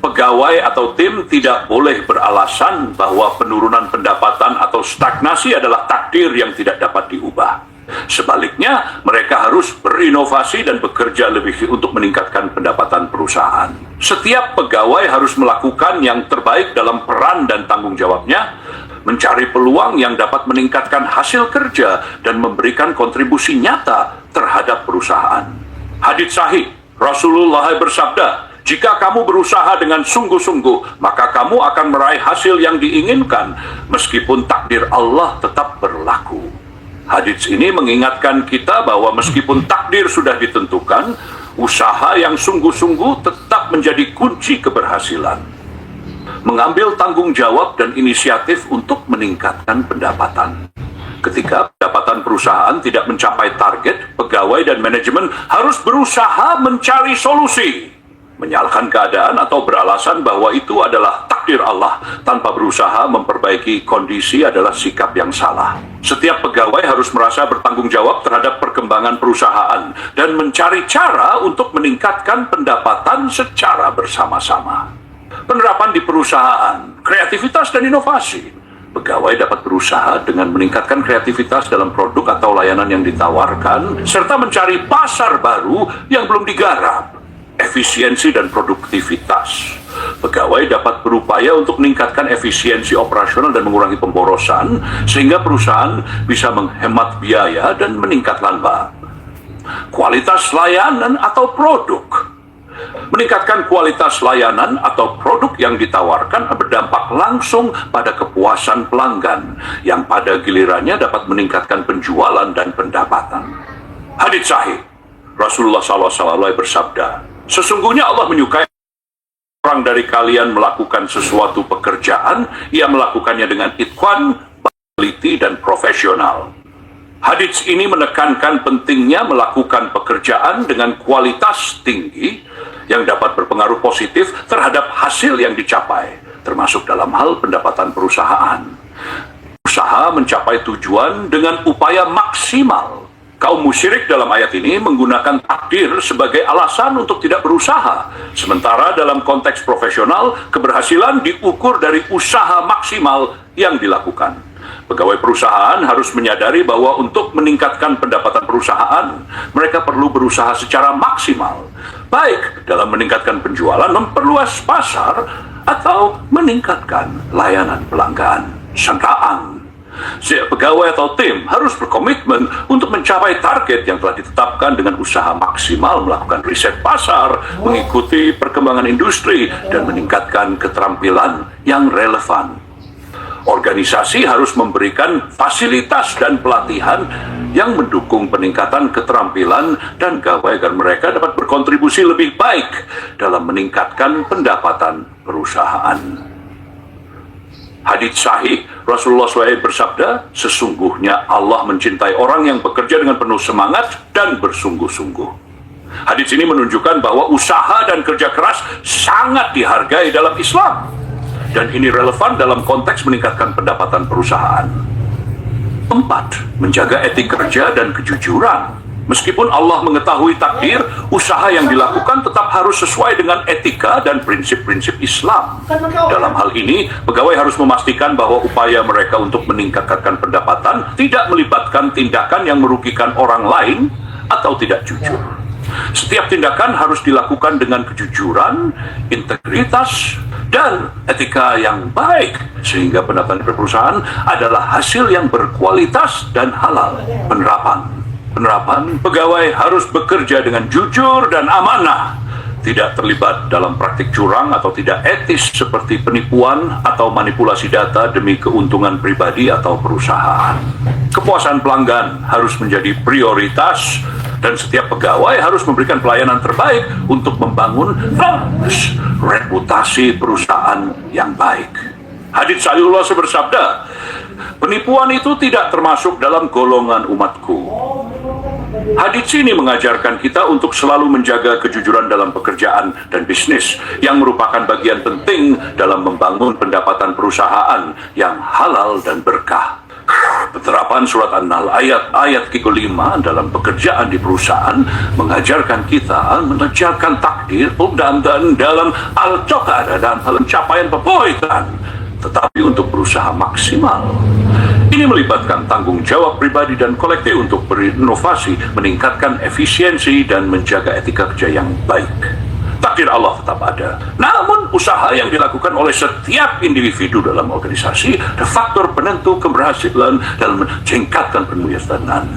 Pegawai atau tim tidak boleh beralasan bahwa penurunan pendapatan atau stagnasi adalah takdir yang tidak dapat diubah. Sebaliknya, mereka harus berinovasi dan bekerja lebih untuk meningkatkan pendapatan perusahaan. Setiap pegawai harus melakukan yang terbaik dalam peran dan tanggung jawabnya, mencari peluang yang dapat meningkatkan hasil kerja dan memberikan kontribusi nyata terhadap perusahaan. Hadits sahih, Rasulullah bersabda, "Jika kamu berusaha dengan sungguh-sungguh, maka kamu akan meraih hasil yang diinginkan, meskipun takdir Allah tetap berlaku." Hadits ini mengingatkan kita bahwa meskipun takdir sudah ditentukan, usaha yang sungguh-sungguh tetap menjadi kunci keberhasilan. Mengambil tanggung jawab dan inisiatif untuk meningkatkan pendapatan. Ketika pendapatan perusahaan tidak mencapai target, pegawai dan manajemen harus berusaha mencari solusi. Menyalahkan keadaan atau beralasan bahwa itu adalah takdir Allah tanpa berusaha memperbaiki kondisi adalah sikap yang salah. Setiap pegawai harus merasa bertanggung jawab terhadap perkembangan perusahaan dan mencari cara untuk meningkatkan pendapatan secara bersama-sama. Penerapan di perusahaan, kreativitas dan inovasi. Pegawai dapat berusaha dengan meningkatkan kreativitas dalam produk atau layanan yang ditawarkan, serta mencari pasar baru yang belum digarap. Efisiensi dan produktivitas. Pegawai dapat berupaya untuk meningkatkan efisiensi operasional dan mengurangi pemborosan, sehingga perusahaan bisa menghemat biaya dan meningkat laba. Kualitas layanan atau produk. Meningkatkan kualitas layanan atau produk yang ditawarkan berdampak langsung pada kepuasan pelanggan, yang pada gilirannya dapat meningkatkan penjualan dan pendapatan. Hadits sahih, Rasulullah SAW bersabda, "Sesungguhnya Allah menyukai orang dari kalian melakukan sesuatu pekerjaan, ia melakukannya dengan itqan, teliti, dan profesional." Hadits ini menekankan pentingnya melakukan pekerjaan dengan kualitas tinggi yang dapat berpengaruh positif terhadap hasil yang dicapai, termasuk dalam hal pendapatan perusahaan. Usaha mencapai tujuan dengan upaya maksimal. Kaum musyrik dalam ayat ini menggunakan takdir sebagai alasan untuk tidak berusaha. Sementara dalam konteks profesional, keberhasilan diukur dari usaha maksimal yang dilakukan. Pegawai perusahaan harus menyadari bahwa untuk meningkatkan pendapatan perusahaan, mereka perlu berusaha secara maksimal, baik dalam meningkatkan penjualan, memperluas pasar, atau meningkatkan layanan pelanggan. Sangkaan. Setiap pegawai atau tim harus berkomitmen untuk mencapai target yang telah ditetapkan dengan usaha maksimal, melakukan riset pasar, mengikuti perkembangan industri, dan meningkatkan keterampilan yang relevan. Organisasi harus memberikan fasilitas dan pelatihan yang mendukung peningkatan keterampilan dan gawai agar mereka dapat berkontribusi lebih baik dalam meningkatkan pendapatan perusahaan. Hadits sahih, Rasulullah SAW bersabda, "Sesungguhnya Allah mencintai orang yang bekerja dengan penuh semangat dan bersungguh-sungguh." Hadits ini menunjukkan bahwa usaha dan kerja keras sangat dihargai dalam Islam, dan ini relevan dalam konteks meningkatkan pendapatan perusahaan. 4. Menjaga etik kerja dan kejujuran. Meskipun Allah mengetahui takdir, usaha yang dilakukan tetap harus sesuai dengan etika dan prinsip-prinsip Islam. Dalam hal ini, pegawai harus memastikan bahwa upaya mereka untuk meningkatkan pendapatan tidak melibatkan tindakan yang merugikan orang lain atau tidak jujur. Setiap tindakan harus dilakukan dengan kejujuran, integritas, dan etika yang baik, sehingga pendapatan perusahaan adalah hasil yang berkualitas dan halal. Penerapan pegawai harus bekerja dengan jujur dan amanah, tidak terlibat dalam praktik curang atau tidak etis seperti penipuan atau manipulasi data demi keuntungan pribadi atau perusahaan. Kepuasan pelanggan harus menjadi prioritas, dan setiap pegawai harus memberikan pelayanan terbaik untuk membangun reputasi perusahaan yang baik. Hadits Sahihullah bersabda, "Penipuan itu tidak termasuk dalam golongan umatku." Hadits ini mengajarkan kita untuk selalu menjaga kejujuran dalam pekerjaan dan bisnis, yang merupakan bagian penting dalam membangun pendapatan perusahaan yang halal dan berkah. Penerapan surat An-Nahl ayat ke-5 dalam pekerjaan di perusahaan mengajarkan kita mengejarkan takdir dan dalam al-jaqah dalam hal pencapaian kebaikan, tetapi untuk berusaha maksimal. Ini melibatkan tanggung jawab pribadi dan kolektif untuk berinovasi, meningkatkan efisiensi, dan menjaga etika kerja yang baik. Takdir Allah tetap ada. Namun usaha yang dilakukan oleh setiap individu dalam organisasi adalah faktor penentu keberhasilan dalam meningkatkan penmuyasanan.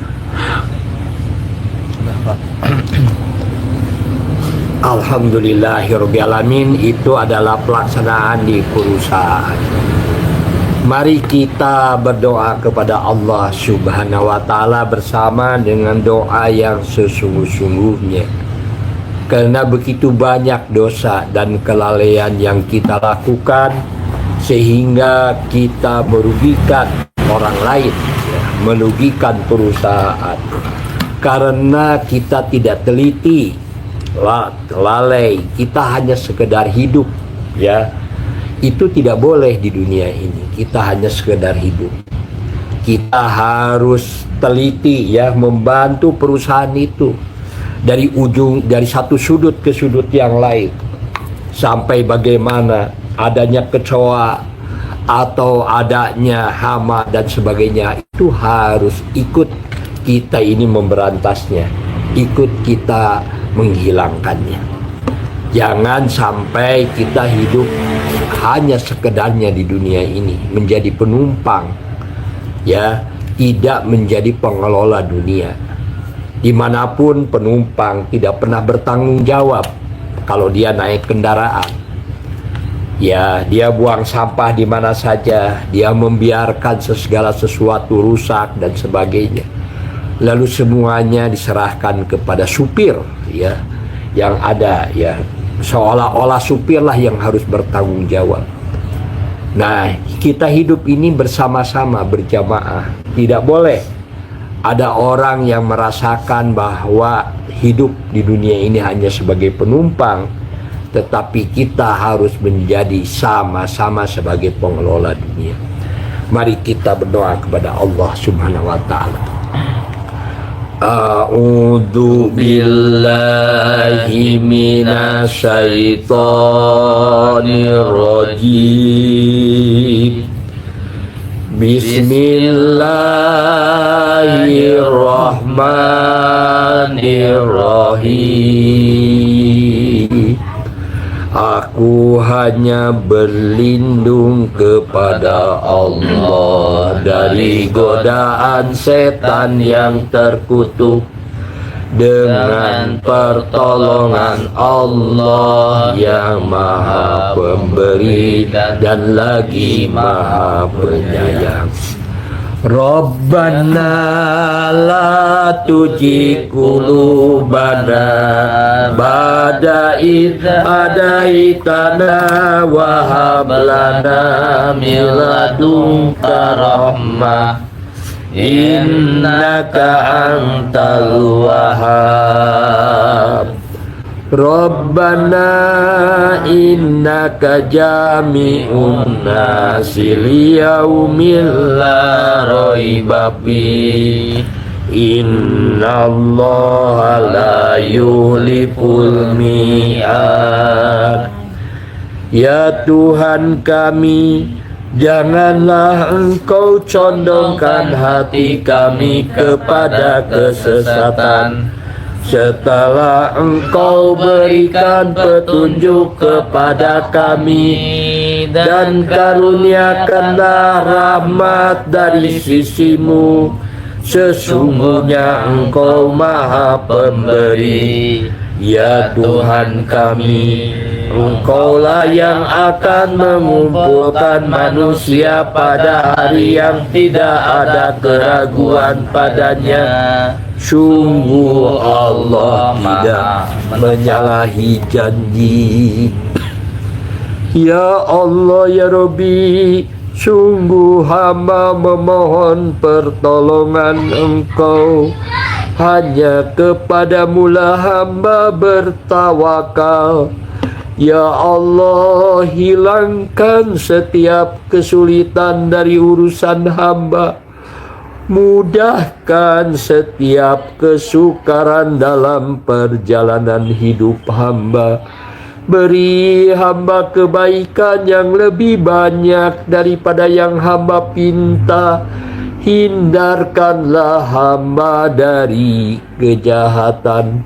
Alhamdulillahirrahmanirrahim, itu adalah pelaksanaan di perusahaan. Mari kita berdoa kepada Allah Subhanahu wa Ta'ala bersama dengan doa yang sesungguh-sungguhnya. Karena begitu banyak dosa dan kelalaian yang kita lakukan sehingga kita merugikan orang lain, ya, merugikan perusahaan. Karena kita tidak teliti, lalai, kita hanya sekedar hidup, ya. Itu tidak boleh di dunia ini. Kita hanya sekedar hidup. Kita harus teliti, ya, membantu perusahaan itu dari satu sudut ke sudut yang lain, sampai bagaimana adanya kecoa atau adanya hama dan sebagainya, itu harus ikut kita ini memberantasnya, ikut kita menghilangkannya. Jangan sampai kita hidup hanya sekedarnya di dunia ini, menjadi penumpang, ya, tidak menjadi pengelola dunia. Dimanapun penumpang tidak pernah bertanggung jawab kalau dia naik kendaraan. Ya, dia buang sampah di mana saja, dia membiarkan segala sesuatu rusak dan sebagainya. Lalu semuanya diserahkan kepada supir, ya, yang ada, ya, seolah-olah supirlah yang harus bertanggung jawab. Nah, kita hidup ini bersama-sama, berjamaah. Tidak boleh ada orang yang merasakan bahwa hidup di dunia ini hanya sebagai penumpang, tetapi kita harus menjadi sama-sama sebagai pengelola dunia. Mari kita berdoa kepada Allah Subhanahu wa Ta'ala. A'udzu billahi minasyaitonir rajim. Bismillahirrahmanirrahim. Aku hanya berlindung kepada Allah dari godaan setan yang terkutuk dengan pertolongan Allah yang Maha Pemberi dan lagi Maha Penyayang. Rabbana la tujigh qulubana ba'da idh hadaitana wa hab lana min ladunka rahmah innaka antal wahhab. Rabbana innaka jami'un nasi liyaumin la raiba fi innallaha la yuhliful mi'ad. Ya Tuhan kami, janganlah Engkau condongkan hati kami kepada kesesatan setelah Engkau berikan petunjuk kepada kami, dan karuniakanlah rahmat dari sisi-Mu. Sesungguhnya Engkau Maha Pemberi. Ya Tuhan kami, Engkaulah yang akan mengumpulkan manusia pada hari yang tidak ada keraguan padanya. Sungguh Allah tidak menyalahi janji. Ya Allah, ya Rabbi, sungguh hamba memohon pertolongan Engkau. Hanya kepadamu-lah hamba bertawakal. Ya Allah, hilangkan setiap kesulitan dari urusan hamba. Mudahkan setiap kesukaran dalam perjalanan hidup hamba. Beri hamba kebaikan yang lebih banyak daripada yang hamba pinta. Hindarkanlah hamba dari kejahatan.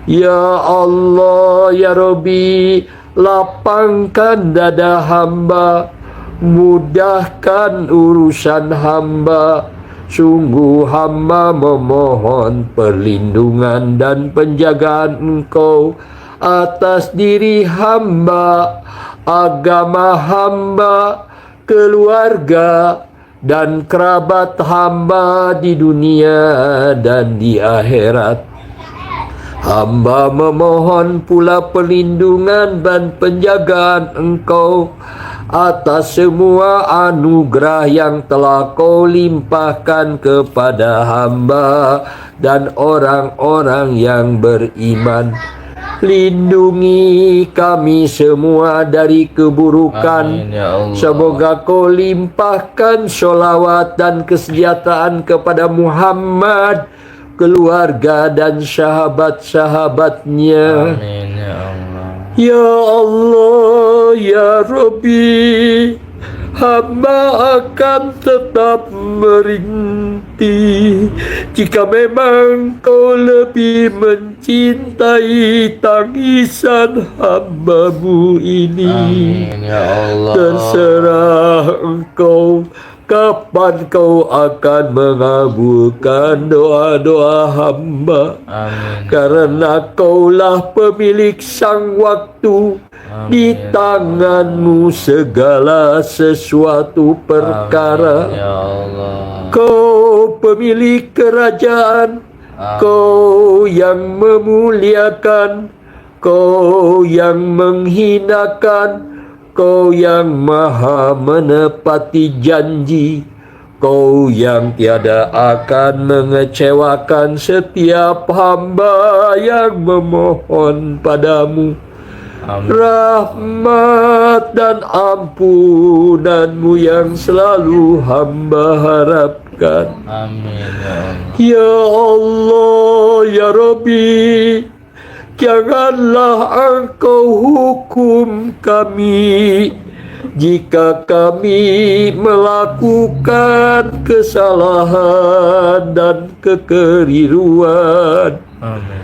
Ya Allah, ya Rabbi, lapangkan dada hamba, mudahkan urusan hamba. Sungguh hamba memohon perlindungan dan penjagaan Engkau atas diri hamba, agama hamba, keluarga, dan kerabat hamba di dunia dan di akhirat. Hamba memohon pula perlindungan dan penjagaan Engkau atas semua anugerah yang telah Kau limpahkan kepada hamba dan orang-orang yang beriman. Lindungi kami semua dari keburukan. Amin, ya Allah. Semoga Kau limpahkan sholawat dan kesejahteraan kepada Muhammad, keluarga dan sahabat-sahabatnya. Amin ya Allah. Ya Allah, ya Rabbi, hamba akan tetap merintih jika memang Kau lebih mencintai tangisan hamba-Mu ini. Amin ya Allah. Terserah Engkau kapan Kau akan mengabulkan doa-doa hamba. Amin. Karena Kaulah pemilik sang waktu. Di tangan-Mu segala sesuatu perkara. Amin, ya Allah. Kau pemilik kerajaan. Kau yang memuliakan. Kau yang menghinakan. Kau yang maha menepati janji. Kau yang tiada akan mengecewakan setiap hamba yang memohon padamu. Amin. Rahmat dan ampunan-Mu yang selalu hamba harapkan. Amin ya Allah. Ya Allah, ya Rabbi, janganlah Engkau hukum kami jika kami melakukan kesalahan dan kekeliruan. Amin.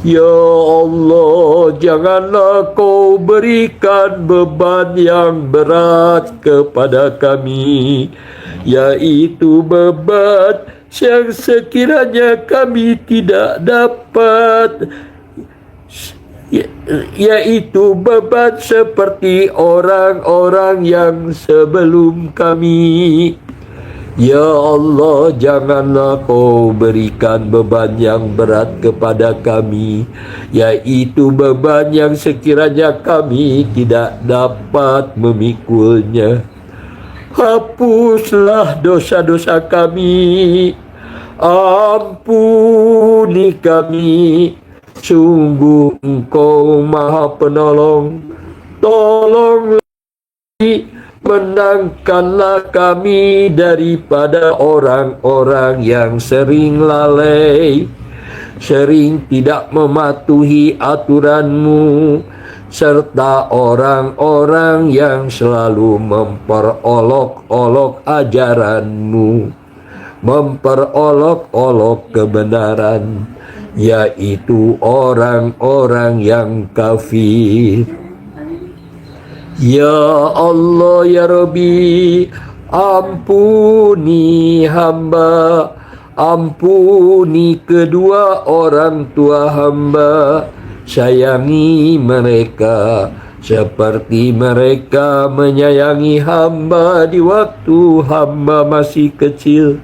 Ya Allah, janganlah Kau berikan beban yang berat kepada kami, yaitu beban yang sekiranya kami tidak dapat, yaitu beban seperti orang-orang yang sebelum kami. Ya Allah, janganlah Kau berikan beban yang berat kepada kami, yaitu beban yang sekiranya kami tidak dapat memikulnya. Hapuslah dosa-dosa kami, ampuni kami. Sungguh Engkau Maha Penolong. Tolonglah, menangkanlah kami daripada orang-orang yang sering lalai, sering tidak mematuhi aturan-Mu, serta orang-orang yang selalu memperolok-olok ajaran-Mu, memperolok-olok kebenaran, yaitu orang-orang yang kafir. Ya Allah, ya Rabbi, ampuni hamba, ampuni kedua orang tua hamba, sayangi mereka seperti mereka menyayangi hamba di waktu hamba masih kecil.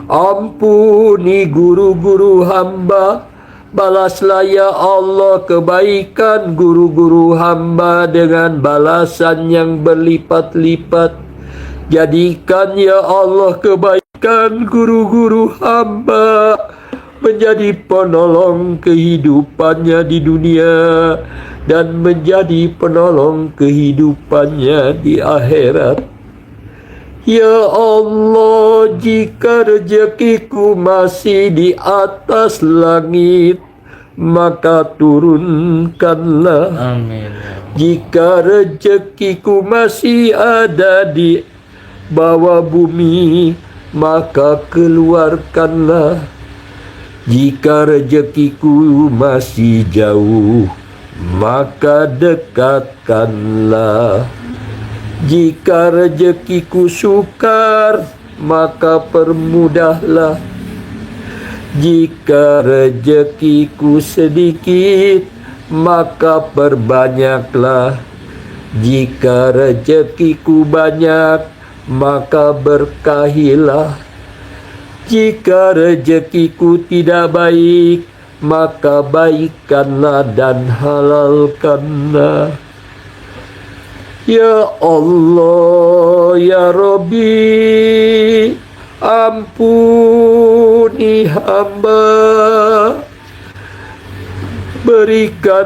Ampuni guru-guru hamba, balaslah ya Allah kebaikan guru-guru hamba dengan balasan yang berlipat-lipat. Jadikan ya Allah kebaikan guru-guru hamba menjadi penolong kehidupannya di dunia dan menjadi penolong kehidupannya di akhirat. Ya Allah, jika rezekiku masih di atas langit, maka turunkanlah. Amin. Jika rezekiku masih ada di bawah bumi, maka keluarkanlah. Jika rezekiku masih jauh, maka dekatkanlah. Jika rezekiku sukar, maka permudahlah. Jika rezekiku sedikit, maka perbanyaklah. Jika rezekiku banyak, maka berkahilah. Jika rezekiku tidak baik, maka baikkanlah dan halalkanlah. Ya Allah, ya Rabbi, ampuni hamba.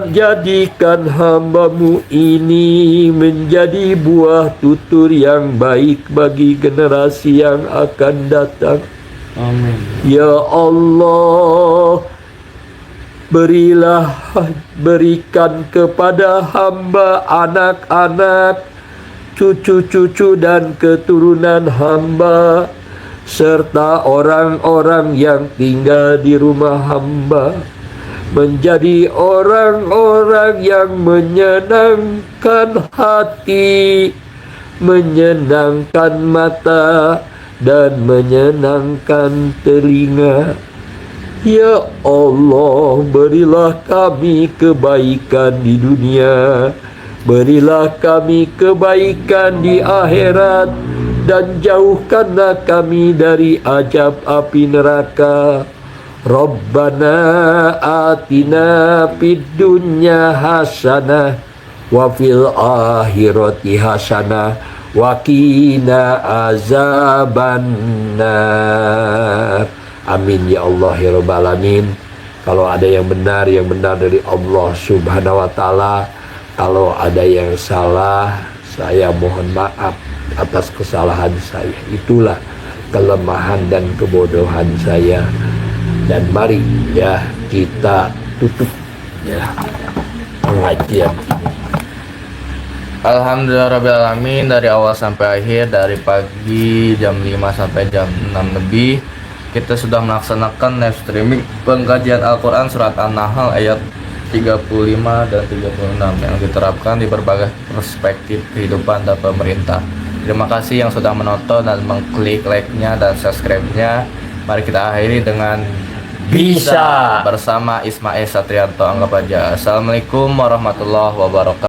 Jadikan hambamu ini menjadi buah tutur yang baik bagi generasi yang akan datang. Amin. Ya Allah, berikan kepada hamba anak-anak, cucu-cucu dan keturunan hamba, serta orang-orang yang tinggal di rumah hamba, menjadi orang-orang yang menyenangkan hati, menyenangkan mata, dan menyenangkan telinga. Ya Allah, berilah kami kebaikan di dunia, berilah kami kebaikan di akhirat, dan jauhkanlah kami dari azab api neraka. Rabbana atina fid dunya hasanah wa fil akhirati hasanah wa qina azabannar. Amin ya Allah ya rabbal alamin. Kalau ada yang benar dari Allah Subhanahu wa taala. Kalau ada yang salah, saya mohon maaf atas kesalahan saya. Itulah kelemahan dan kebodohan saya. Dan mari ya kita tutup ya pengajian ini. Alhamdulillahirrahmanirrahim, dari awal sampai akhir, dari pagi jam 5 sampai jam 6 lebih, kita sudah melaksanakan live streaming pengkajian Al-Quran Surat An-Nahl ayat 35 dan 36 yang diterapkan di berbagai perspektif kehidupan dan pemerintah. Terima kasih yang sudah menonton dan mengklik like-nya dan subscribe-nya. Mari kita akhiri dengan Bisa bersama Ismail Satrianto. Anggap aja. Assalamualaikum warahmatullahi wabarakatuh.